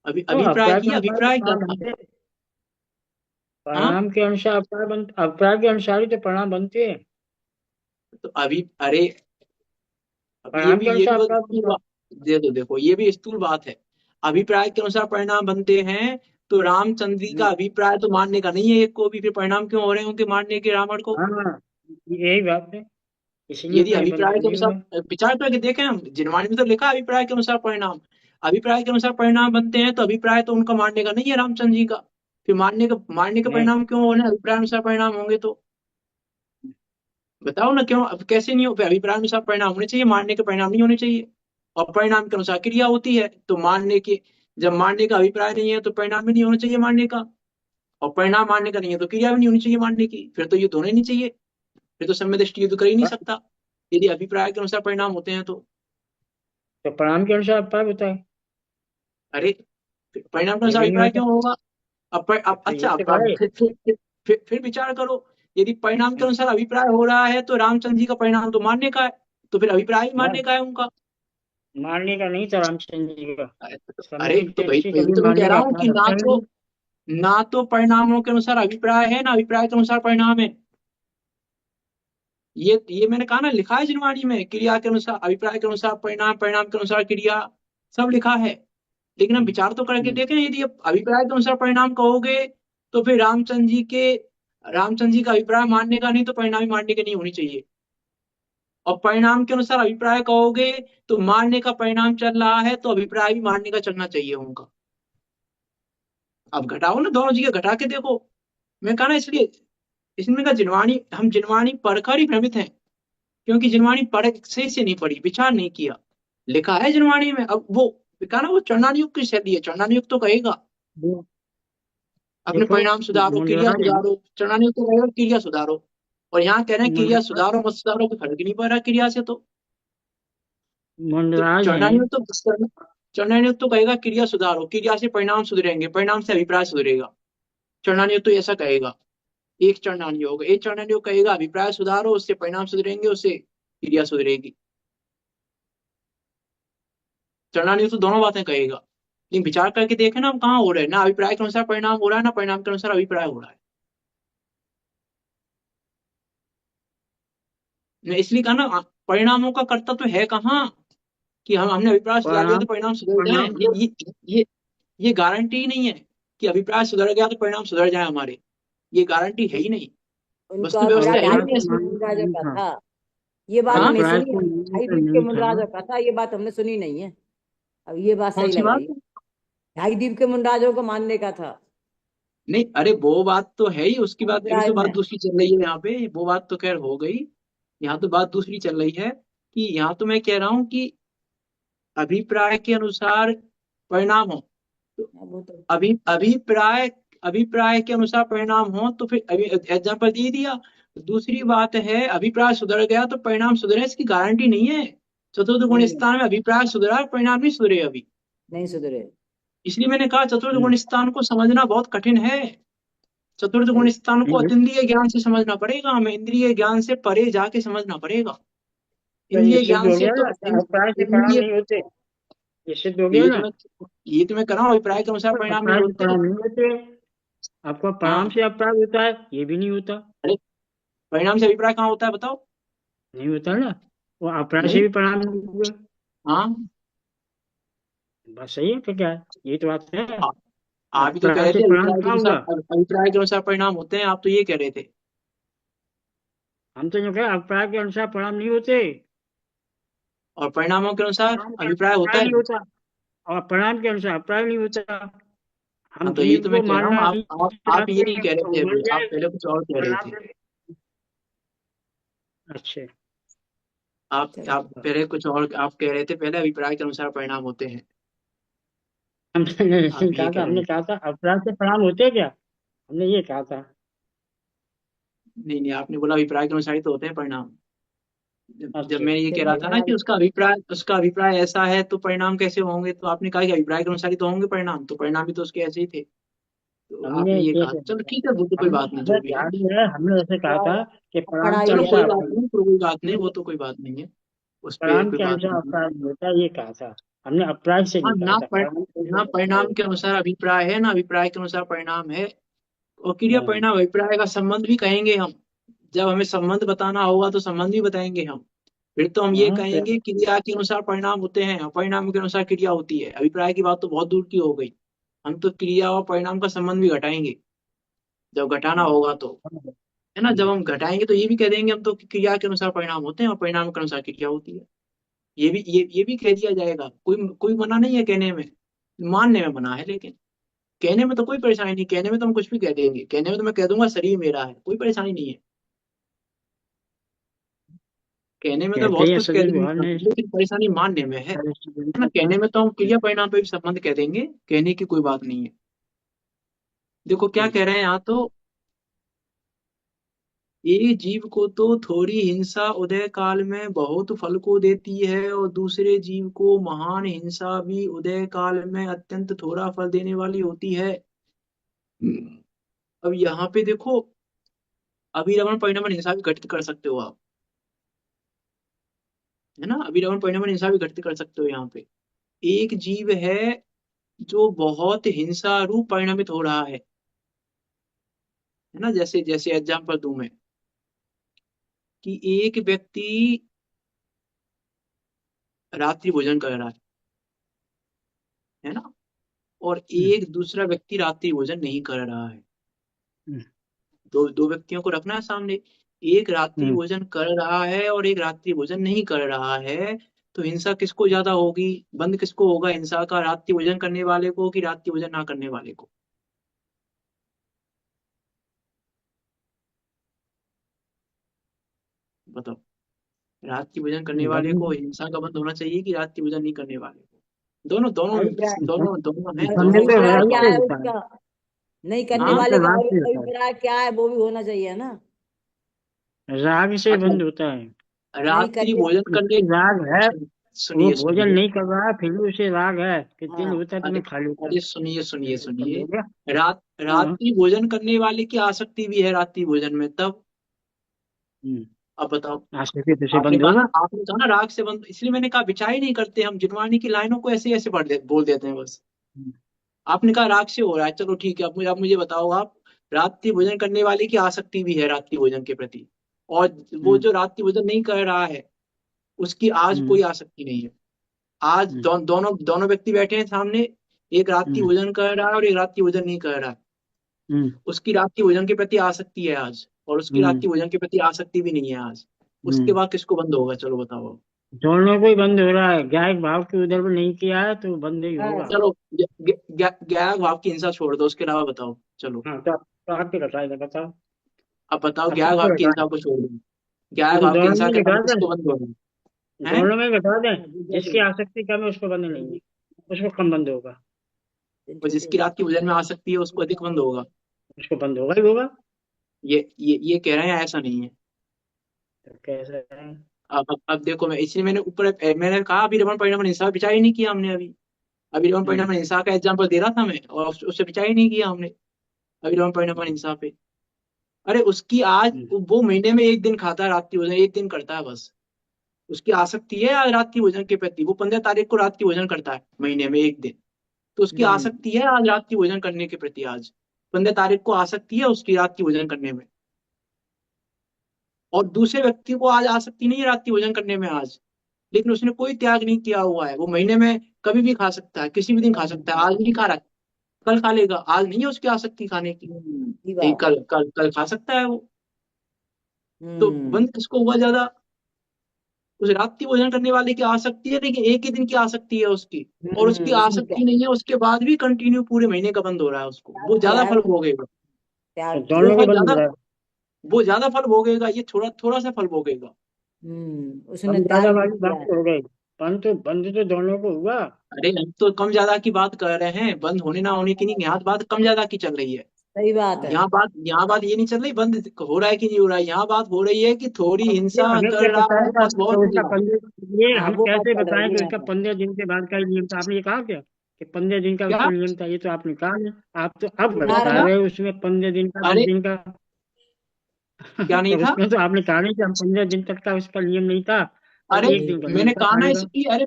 तो अभिप्राय अपराध की, के अनुसार तो अभिप्राय क्या परिणाम था? बनते हैं। हाँ परिणाम के अनुसार अपराध के अनुसार ही तो परिणाम बनते हैं। तो अभी अरे अब परिणाम के ये भी अनुसार बहुत अपराध स्थूल बनता है। बात, देखो ये भी स्थूल बात है। अभिप्राय के अनुसार परिणाम बनते हैं तो रामचंद्र जी का अभिप्राय तो मानने का नहीं है एक को भी, फिर परिणाम क्यों हो रहे हैं उनके मारने के रावण को? हाँ, यही बात है, इसलिए यदि कहीं अभिप्राय के नहीं हुआ। अनुसार विचार करके देखें, हम जिनवाणी में तो लिखा है अभिप्राय के अनुसार परिणाम, अभिप्राय के अनुसार परिणाम बनते हैं, तो अभिप्राय तो उनका मानने का नहीं है रामचंद्र जी का। फिर मानने के नहीं, परिणाम क्यों होने, अभिप्राय अनुसार परिणाम होंगे तो? बताओ ना क्यों, अब कैसे नहीं हो? फिर अभिप्राय अनुसार परिणाम होने चाहिए, मानने के परिणाम नहीं होने चाहिए। और परिणाम के अनुसार क्रिया होती है, तो मानने के, जब मानने का अभिप्राय नहीं है तो परिणाम भी नहीं होना चाहिए मानने का। और परिणाम मानने का नहीं है तो क्रिया भी नहीं होनी चाहिए मानने की, फिर तो युद्ध होना ही नहीं चाहिए। फिर तो सम्यक दृष्टि युद्ध कर ही नहीं सकता यदि अभिप्राय के अनुसार परिणाम होते हैं तो। तो परिणाम के अनुसार अपराध होता है। अरे परिणाम के ये अनुसार भी नहीं अभिप्राय होता। क्यों होगा? अब तो अच्छा ये तो अब है। फिर विचार करो, यदि परिणाम के अनुसार अभिप्राय हो रहा है तो रामचंद्र जी का परिणाम तो मानने का है, तो फिर अभिप्राय भी मानने का है उनका। मारने का नहीं था रामचंद्र जी का। अरे समय तो भाई दृष्टि वही कभी तो मैं कह मारने रहा का हूँ कि अपराध होता ही नहीं। ना तो परिणामों के अनुसार अभिप्राय है ना अभिप्राय के अनुसार परिणाम है। ये मैंने कहा ना, लिखा है जिनवाणी में, क्रिया के अनुसार अभिप्राय के अनुसार परिणाम, परिणाम के अनुसार क्रिया, सब लिखा है। लेकिन हम विचार तो करके देखें, यदि आप अभिप्राय के अनुसार परिणाम कहोगे तो फिर रामचंद्र जी का अभिप्राय मानने का नहीं तो परिणाम ही मानने के नहीं होनी चाहिए। और परिणाम के अनुसार अभिप्राय कहोगे तो मानने का परिणाम चल रहा है तो अभिप्राय भी मानने का चलना चाहिए उनका। अब घटाओ ना, दोनों चीजें घटा के देखो। मैं कहा ना, इसलिए इसमें का जिनवाणी, हम जिनवाणी पढ़कर ही भ्रमित हैं, क्योंकि जिनवाणी पढ़ सही से नहीं पढ़ी, विचार नहीं किया। लिखा है जिनवाणी में, अब वो कहा ना वो चरणानुयुक्त की शैली है, चरणानुयुक्त तो कहेगा वो अपने देखो, परिणाम सुधारो, क्रिया मुंडराज है। सुधारो, चरणानुयुक्त तो कहेगा क्रिया सुधारो। और यहाँ कह रहे हैं क्रिया मुंडराज सुधारो मत सुधारो, कोई फर्क ही नहीं पड़ रहा क्रिया से तो मुंडराज है। चरणानुयुक्त तो कहेगा क्रिया सुधारो, क्रिया से परिणाम सुधरेंगे, परिणाम से अभिप्राय सुधरेगा। चरणानुयुक्त तो ऐसा कहेगा। एक चरण योग कहेगा अभिप्राय सुधारो, उससे परिणाम सुधरेंगे, उससे क्रिया सुधरेगी। चरण योग तो दोनों बातें कहेगा। लेकिन विचार करके देखे ना, हम कहाँ हो रहे हैं, ना अभिप्राय के अनुसार परिणाम हो रहा है ना परिणाम के अनुसार अभिप्राय हो रहा है। मैं इसलिए कहा ना, परिणामों का कर्ता तो है कहाँ कि हमने अभिप्राय सुधार दिया तो परिणाम परिणाम सुधर जाए। परिणाम तो ये गारंटी ही नहीं है कि अभिप्राय सुधर गया तो परिणाम सुधर जाए हमारे। ये गारंटी है ही नहीं, वस्तु उनका व्यवस्था है ही ढाई नहीं अभिप्राय दीप ऐसी। के तो मुनराजों नहीं का था, था। ये बात हाँ, नहीं अभिप्राय सुनी तो है, नहीं ढाई तो दीप के नहीं था। मुनराजों का था, ये बात हमने सुनी नहीं है। अब ये बात कौन सही सी लग बात रही है, है? ढाई दीप के मुनराजों को मानने का था नहीं, अरे वो बात तो है ही, उसकी बात, अभी अभिप्राय तो बात में। दूसरी चल रही है यहाँ पे। वो बात तो खैर हो गई, यहाँ तो बात दूसरी चल रही है कि यहाँ तो मैं कह रहा हूँ कि अभिप्राय के अनुसार परिणाम हो तो वो तो अभिप्राय अभिप्राय के अनुसार परिणाम हो तो फिर अभी एग्जाम्पल दे दिया। दूसरी बात है, अभिप्राय सुधर गया तो परिणाम सुधरे, इसकी गारंटी नहीं है। चतुर्थ गुण नहीं है, स्थान में अभिप्राय सुधरा, परिणाम नहीं सुधरे अभी। नहीं सुधरे। इसलिए मैंने कहा चतुर्थ हम्म, गुण स्थान को समझना बहुत कठिन है। चतुर्थ गुण सही। स्थान को नहीं, अतीन्द्रिय ज्ञान से समझना पड़ेगा हमें, इंद्रिय ज्ञान से परे जाके समझना पड़ेगा। तो ये इंद्रिय सिद्ध ज्ञान हो से गया तो ना कि अभिप्राय से परिणाम इंद्रिय, नहीं होते, ये सिद्ध हो तो गया ना। ये तो मैं कर रहा हूँ, अभिप्राय के अनुसार परिणाम नहीं अभिप्राय से होते। परिणाम नहीं होते, आपका परिणाम हाँ, से अभिप्राय होता है, ये भी नहीं होता। अरे परिणाम से अभिप्राय कहाँ होता है बताओ? नहीं होता है ना, वो अभिप्राय से नहीं। भी परिणाम नहीं हुए। हाँ, बस सही है, तो क्या है, ये तो बात है। आ- आप ही तो कह अभिप्राय रहे से थे परिणाम अभिप्राय के कहाँ अनुसार, होगा। अभिप्राय के अनुसार परिणाम होते हैं, आप तो ये कह रहे थे। हम तो जो कहे अभिप्राय के अनुसार परिणाम नहीं होते, और परिणामों के अनुसार परिणाम के अनुसार अभिप्राय होता अभिप्राय है। नहीं होता, और परिणाम के अनुसार अभिप्राय नहीं होता। हम हाँ, तो यही जीव तो मैं को कह रहा हूँ, मानना आप नहीं आप ये नहीं चाहते कह रहे तो थे मिल अभी, आप जाए पहले कुछ और कह रहे परिणाम थे। में। अच्छा, आप पहले कुछ और आप कह रहे थे, पहले अभिप्राय के अनुसार परिणाम होते हैं, हमने नहीं आप ये कहा था, कह रहे हमने थे। कहा था अभिप्राय से परिणाम होते हैं क्या, हमने ये कहा था। नहीं नहीं, आपने बोला अभिप्राय के अनुसार ही तो होते हैं परिणाम। जब अच्छा, मैं ये कह रहा चलिए था ना कि हमारी उसका अभिप्राय ऐसा है तो परिणाम कैसे होंगे, तो आपने कहा कि अभिप्राय के अनुसार ही तो होंगे परिणाम, तो परिणाम भी तो उसके ऐसे ही थे, तो हमने आपने ये ये कहा। चलो कहा, ठीक है, वो तो कोई बात नहीं, हमें जो भी है। ध्यान है, हमने ऐसे कहा था कि अब परिणाम के पढ़ाई चलो है कोई अनुसार तो बात फिर नहीं, कोई बात नहीं, वो तो कोई बात नहीं है, उस पर परिणाम कोई के बात अनुसार नहीं है। अपराध नहीं होता, ये कहा था हमने, अपराध से हाँ, नहीं कहा था, परिणाम के ना अनुसार अपराध परिणाम के होता अनुसार अभिप्राय है, ना अभिप्राय के अनुसार परिणाम है। और क्रिया है। परिणाम अभिप्राय का संबंध भी कहेंगे हम, जब हमें संबंध बताना होगा तो संबंध भी बताएंगे हम। फिर तो हम ये हाँ, कहेंगे क्रिया के अनुसार परिणाम होते हैं और परिणाम के अनुसार क्रिया होती है। अभिप्राय की बात तो बहुत दूर की हो गई, हम तो क्रिया और परिणाम का संबंध भी घटाएंगे जब घटाना होगा तो, है ना। जब हम घटाएंगे तो ये भी कह देंगे हम तो कि क्रिया के अनुसार परिणाम होते हैं और परिणाम के अनुसार क्रिया होती है। ये भी कह दिया जाएगा, कोई कोई मना नहीं है कहने में, मानने में मना है, लेकिन कहने में तो कोई परेशानी नहीं। कहने में तो हम कुछ भी कह देंगे, कहने में तो मैं कह दूंगा शरीर मेरा है, कोई परेशानी नहीं है। कहने में तो कहते बहुत हैं कुछ कह सदैव देंगे व्यवहार हम, ने लेकिन परेशानी मानने में है ना। कहने में तो हम क्रिया परिणाम पे भी संबंध कह देंगे, कहने की कोई बात नहीं है। देखो क्या कह रहे हैं यहाँ तो, एक जीव को तो थोड़ी हिंसा उदय काल में बहुत फल को देती है और दूसरे जीव को महान हिंसा भी उदय काल में अत्यंत थोड़ा फल देने वाली होती है। अब यहाँ पे देखो, अभिरमण परिणमन हिंसा भी घटित कर सकते हो आप, है ना। अभिरमण परिणमन हिंसा भी घटित कर सकते हो यहाँ पे। एक जीव है जो बहुत हिंसा रूप परिणमित हो रहा है ना। जैसे जैसे एग्जाम्पल दूं मैं, कि एक व्यक्ति रात्रि भोजन कर रहा है ना, और एक दूसरा व्यक्ति रात्रि भोजन नहीं कर रहा है। दो दो व्यक्तियों को रखना है सामने, एक रात्रि भोजन कर रहा है और एक रात्रि भोजन नहीं कर रहा है, तो हिंसा किसको ज्यादा होगी, बंद किसको होगा हिंसा का, रात्रि भोजन करने वाले को कि रात्रि भोजन ना करने वाले को? बताओ, रात्रि भोजन करने वाले को हिंसा का बंद होना चाहिए कि रात्रि भोजन नहीं करने वाले को? दोनों दोनों अभिप्राय दोनों दोनों हैं, हमने दोनों तो उसके अभिप्राय राग क्या से है होता है, उसका, नहीं करने हाँ, हमने वाले तो का राग से होता है, अभिप्राय क्या है वो भी होना चाहिए ना। राग से अच्छा, बंद होता है। नहीं रात्रि करने, भोजन करने, उसकी राग है, वो सुनिए भोजन सुनिए, नहीं कर रहा है, फिर भी उसे राग है कि दिल हाँ होता तो अरे मैं खा लेता, अरे सुनिए सुनिए कर सुनिए, लेगा। हाँ, रात्रि भोजन करने वाले की आसक्ति भी है रात्रि भोजन में, तब अब बताओ। आज से तो उसे बंद होगा। आपने कहा ना राग से बंद, इसलिए मैंने कहा विचार ही नहीं करते हम, जिनवाणी की लाइनों को ऐसे ऐसे बोल देते हैं बस। आपने कहा राग से हो रहा है, चलो ठीक है, अब मुझे बताओ आप, रात्रि भोजन करने वाले की आसक्ति भी है रात्रि भोजन के प्रति, और वो जो रात्रि भोजन नहीं कर रहा है उसकी आज कोई आसक्ति नहीं है। आज दोनों दोनों व्यक्ति बैठे हैं सामने, एक रात्रि भोजन कर रहा है और एक रात्रि भोजन नहीं कर रहा है। उसकी रात्रि भोजन के प्रति आसक्ति है आज, और उसकी रात्रि भोजन के प्रति आसक्ति भी नहीं है आज। उसके बाद किसको बंद होगा, चलो बताओ। दोनों को ही बंद हो रहा है, गायक भाव की उधर भी नहीं किया है तो बंद ही होगा। चलो ज्ञायक भाव की हिंसा छोड़ दो, उसके अलावा बताओ चलो। हाँ तो आपके बताइए, बताओ। अब बताओ, अब ज्ञायक सबको भाव की बता हिंसा को छोड़ दो, ज्ञायक दें, भाव की दोनों हिंसा में के बता बाद दें, किसको बंद होगा है? दोनों में बता दें। जिसकी आसक्ति कम है उसको बंद नहीं है, उसको कम बंद होगा। और जिसकी रात्रि भोजन में आसक्ति है उसको अधिक बंद होगा। उसको बंद होगा ही होगा। ये कह रहे हैं, ऐसा नहीं है। तो कैसे है? अब देखो, मैं इसलिए मैंने ऊपर मैंने कहा अभी रमन परिणाम हिंसा विचार ही नहीं किया हमने अभी रमन परिणाम हिंसा का एग्जाम्पल दे रहा था मैं, और उससे विचार ही नहीं किया हमने अभी रमन परिणाम हिंसा पे। अरे उसकी आज वो महीने में एक दिन खाता है रात्रि भोजन, एक दिन करता है बस। उसकी आसक्ति है आज रात्रि भोजन के प्रति, वो 15 तारीख को रात्रि भोजन करता है महीने में एक दिन, तो उसकी आसक्ति है आज रात्रि भोजन करने के प्रति। आज 15 तारीख को आसक्ति है उसकी रात्रि भोजन करने में, और दूसरे व्यक्ति को आज आसक्ति नहीं है रात्रि भोजन करने में आज, लेकिन उसने कोई त्याग नहीं किया हुआ है। वो महीने में कभी भी खा सकता है, किसी भी दिन खा सकता है। आज नहीं खा रहा, कल खा लेगा। आज नहीं है उसकी आसक्ति खाने की, नहीं, कल कल कल खा सकता है वो। तो बंद किसको हुआ ज्यादा? उस रात्रि भोजन करने वाले की आसक्ति है, लेकिन एक ही दिन की आसक्ति है उसकी, और उसकी आसक्ति नहीं है, उसके बाद भी कंटिन्यू पूरे महीने का बंद हो रहा है उसको। वो ज्यादा फल भोगेगा, तो वो दोनों को फल बंद हो ज्यादा रहा है। वो ज्यादा फल भोगेगा, ये थोड़ा थोड़ा सा फल भोगेगा। उसने कम त्याग ज्यादा नहीं वाली किया बात है। तो हो गई, बंद तो दोनों को हुआ। अरे हम तो कम ज्यादा की बात कर रहे हैं, बंद होने ना होने की नहीं, यहाँ बात कम ज्यादा की चल रही है। सही बात है। यहाँ बात ये नहीं चल रही बंद हो रहा है कि नहीं हो रहा है, यहाँ बात हो रही है कि थोड़ी अब ये हिंसा हमें कर क्या रहा है बताएगा बस, बहुत तो हो उसका गया। 15, ये हाँ हम वो बात कैसे चल बताएं रही कि है। उसका 15 दिन के बाद का ही नियम था? आपने ये कहा क्या कि 15 दिन का क्या उसका नियम था? ये तो आपने कहा नहीं। आप तो अब बता बता रहे क्या? रहे हो उसमें 15 दिन का, अरे 10 दिन का। क्या नहीं तो था? उसमें तो आपने कहा नहीं कि हम 15 दिन तक का उसका नियम नहीं था, वो अरे एक दिन का नियम मैंने था कहा ना खाने का। इसलिए, अरे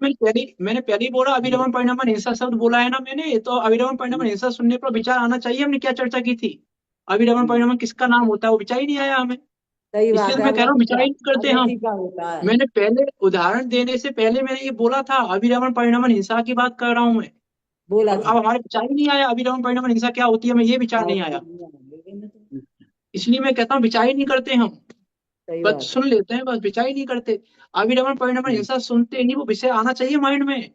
मैंने पहले ही बोला अभिरमण परिणाम हिंसा शब्द बोला है ना मैंने, तो अभिरमण परिणाम हिंसा सुनने पर विचार आना चाहिए। हमने क्या चर्चा की थी? अभिरमण परिणाम किसका नाम होता है, वो विचार ही नहीं आया हमें। सही इसलिए बात तो है। मैं कह रहा हूँ विचार ही नहीं करते हम। अगति का होता है। मैंने पहले उदाहरण देने से पहले मैंने ये बोला था अभिरमण परिणाम हिंसा की बात कर रहा हूँ मैं। बोला अब था। हमारे विचार ही नहीं आया अभिरमण परिणाम हिंसा क्या होती है, हमें ये विचार नहीं आया। इसलिए मैं कहता हूँ विचार ही नहीं करते हम, सही बस बात है। सुन लेते हैं, बस विचार ही नहीं करते। अभिरमण परिणाम हिंसा सुनते नहीं, वो विषय आना चाहिए माइंड में,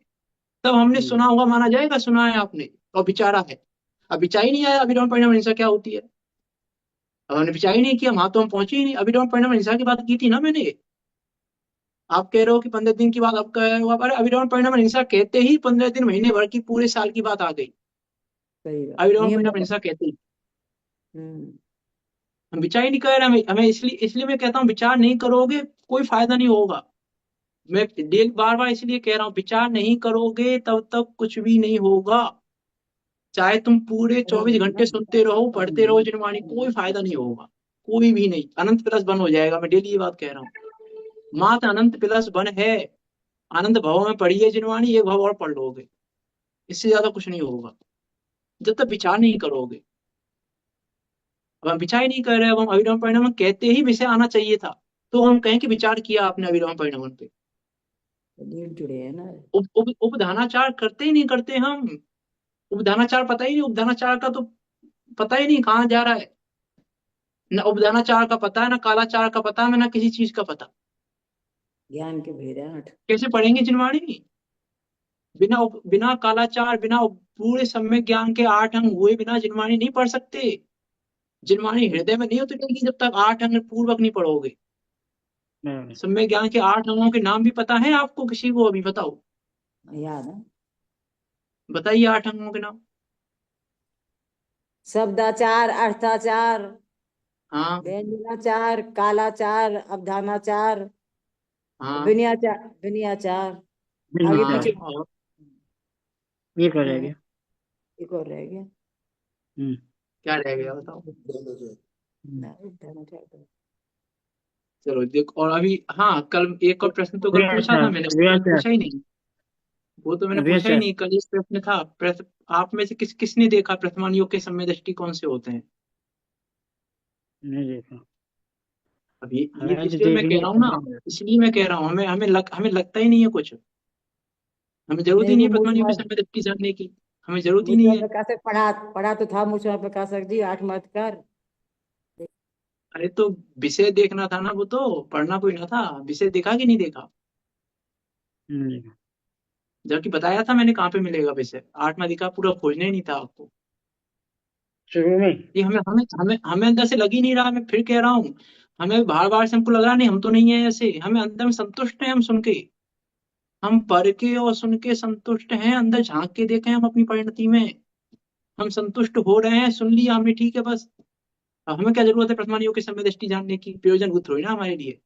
तब हमने सुना होगा माना जाएगा, सुना है आपने और विचारा है। अब विचार ही नहीं आया अभिरमण परिणाम हिंसा क्या होती है, अब हमने विचार ही नहीं किया, वहां तो हम पहुंचे ही नहीं। अभिरमण परिणाम हिंसा की बात की थी ना मैंने। आप कह रहे हो कि 15 दिन की बात, आप कह रहे हो अरे अभिरमण परिणाम हिंसा कहते ही 15 दिन महीने भर की पूरे साल की बात आ गई। सही बात अभिरमण नियम परिणाम में। हिंसा कहते ही हम्म हम विचार ही नहीं कर रहे। हमें हमें इसलिए इसलिए मैं कहता हूँ विचार नहीं करोगे कोई फायदा नहीं होगा। मैं डेली बार बार इसलिए कह रहा हूँ विचार नहीं करोगे तब तक कुछ भी नहीं होगा। चाहे तुम पूरे 24 घंटे सुनते रहो, पढ़ते रहो जिनवाणी, कोई फायदा नहीं होगा, कोई भी नहीं। अनंत प्लस वन हो जाएगा, मैं डेली ये बात कह रहा हूँ। मात्र अनंत प्लस वन है। आनंद भव में पढ़िए जिनवाणी, एक भव और पढ़ लोगे, इससे ज्यादा कुछ नहीं होगा जब तक विचार नहीं करोगे। अब हम विचार ही नहीं कर रहे, अब हम अभिराम परिणाम कहते ही विषय आना चाहिए था, तो हम कहें कि विचार किया आपने अभिराम परिणाम पे। लीड जुड़े है ना। उपधानाचार करते ही नहीं करते हम। उपधानाचार पता ही नहीं, उपधानाचार का तो पता ही नहीं कहाँ जा रहा है। न उपदानाचार का पता है, ना कालाचार का पता है, ना किसी चीज का पता। ज्ञान के भेद है 8। कैसे पढ़ेंगे जिनवाणी? बिना कालाचार, बिना पूरे सम्यक ज्ञान के 8 अंग हुए बिना जिनवाणी नहीं पढ़ सकते। जिनवाणी हृदय में नहीं उतरेगी जब तक 8 अंग पूर्वक नहीं पढ़ोगे। सम्यक ज्ञान के 8 अंगों के नाम भी पता है आपको किसी को? अभी बताओ, याद है। बताइए 8 अंगों के नाम। शब्दाचार, अर्थाचार, हाँ व्यंजनाचार, कालाचार, अवधानाचार, हाँ विनयाचार, विनयाचार। आगे हाँ। पीछे और ये कर रह गया। एक और रह गया। क्या रह गया बताओ? अवधानाचार। चलो देखो, और अभी हाँ, कल एक और प्रश्न तो कल पूछा था मैंने, वो तो पूछा ही नहीं। वो तो मैंने पूछा ही नहीं कल। इस प्रश्न था आप में से किसने देखा प्रथमान योग के समय दृष्टि कौन से होते हैं? नहीं देखा। अब ये हमें तो इसलिए मैं कह देखनी रहा हूँ ना, है। इसलिए मैं कह रहा हूँ हमें लगता ही नहीं है कुछ, हमें जरूरत ही मेरे नहीं को है मूर्ति पद्मानियों के मार समय दृष्टि जानने की, हमें जरूरत ही मूर्ति नहीं मार है। प्रकाश से पढ़ा पढ़ा तो था मूर्ति मार प्रकाश जी 8 चमत्कार। अरे तो विषय देखना था ना, वो तो पढ़ना कोई ना था, विषय देखा कि नहीं देखा? हम्म, जबकि बताया था मैंने कहाँ पे मिलेगा विषय, आठवां दिखा, पूरा खोजना ही नहीं था आपको। शुरू में। ये हमें हमें हमें हमें अंदर से लग ही नहीं रहा, मैं फिर कह रहा हूँ, हमें बार बार से हमको लग रहा नहीं हम तो नहीं है ऐसे, हमें अंदर में संतुष्ट है हम सुन के, हम पढ़ के और सुन के संतुष्ट हैं, अंदर झांक के देखें हम अपनी परिणति में, हम संतुष्ट हो रहे हैं, सुन लिया हमने, ठीक है बस। अब हमें क्या जरूरत है प्रथमानियों की समय दृष्टि जानने की, प्रयोजनभूत थोड़ी ना हमारे लिए,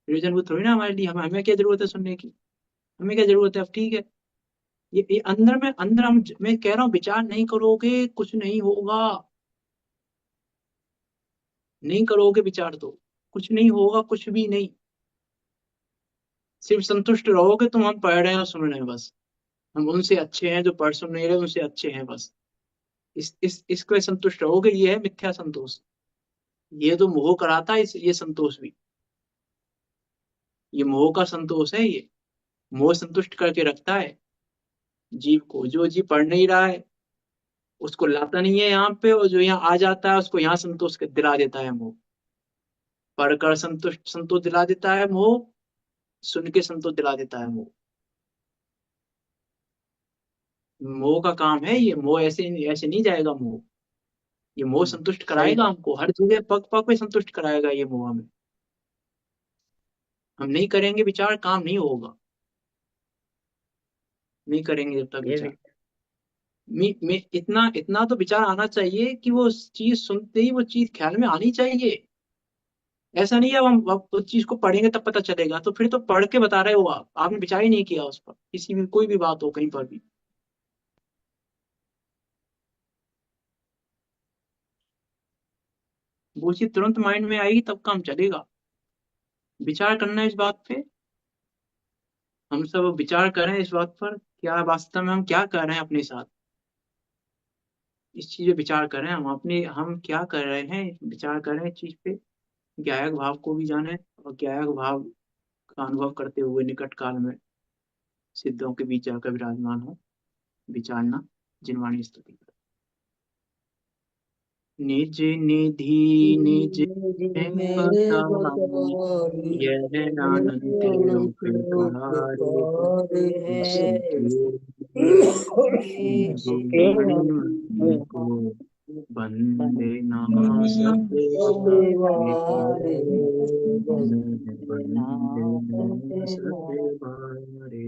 प्रयोजनभूत थोड़ी ना हमारे लिए, हमें क्या जरूरत है सुनने की, हमें क्या जरूरत है, अब ठीक है। ये अंदर में अंदर हम, मैं कह रहा हूँ विचार नहीं करोगे कुछ नहीं होगा, नहीं करोगे विचार तो कुछ नहीं होगा, कुछ भी नहीं, सिर्फ संतुष्ट रहोगे तुम, हम पढ़ रहे हैं और सुन रहे हैं बस, हम उनसे अच्छे हैं जो पढ़ सुन नहीं रहे, उनसे अच्छे हैं बस, इसको संतुष्ट रहोगे, ये है मिथ्या संतोष, ये तो मोह कराता है, ये संतोष भी, ये मोह का संतोष है ये, मोह संतुष्ट करके रखता है जीव को, जो जीव पढ़ नहीं रहा है उसको लाता नहीं है यहाँ पे, और जो यहाँ आ जाता है उसको यहाँ संतोष दिला देता है मोह, पढ़कर संतोष दिला देता है मोह, सुन के संतोष दिला देता है मोह, मोह का काम है ये, मोह ऐसे ऐसे नहीं जाएगा मोह, ये मोह संतुष्ट सही कराएगा बात। हमको, हर जगह पग पग पे संतुष्ट कराएगा ये मोह हमें, हम नहीं करेंगे विचार काम नहीं होगा, नहीं करेंगे जब तक ये विचार। भी मैं इतना इतना तो विचार आना चाहिए कि वो चीज सुनते ही वो चीज ख्याल में आनी चाहिए, ऐसा नहीं है अब उस चीज को पढ़ेंगे तब पता चलेगा, तो फिर तो पढ़ के बता रहे हो आप, आपने विचार ही नहीं किया उस पर, किसी भी कोई भी बात हो कहीं पर भी, वो चीज तुरंत माइंड में आएगी तब काम चलेगा, विचार करना है इस बात पे, हम सब विचार करें इस बात पर, क्या वास्तव में हम क्या कर रहे हैं अपने साथ, इस चीज पे विचार करें, हम अपने हम क्या कर रहे हैं, विचार करें इस चीज पे, ज्ञायक भाव को भी जाने, और ज्ञायक भाव का अनुभव करते हुए निकट काल में सिद्धों के बीच जाकर विराजमान हो, विचारना जिनवाणी स्तुति। निज निधि निज में मेरे बताई, बताई यह अनंत अनंत उपकार उपकार है। है। को बंदे ना सके बारे, बंदे ना सके बारे।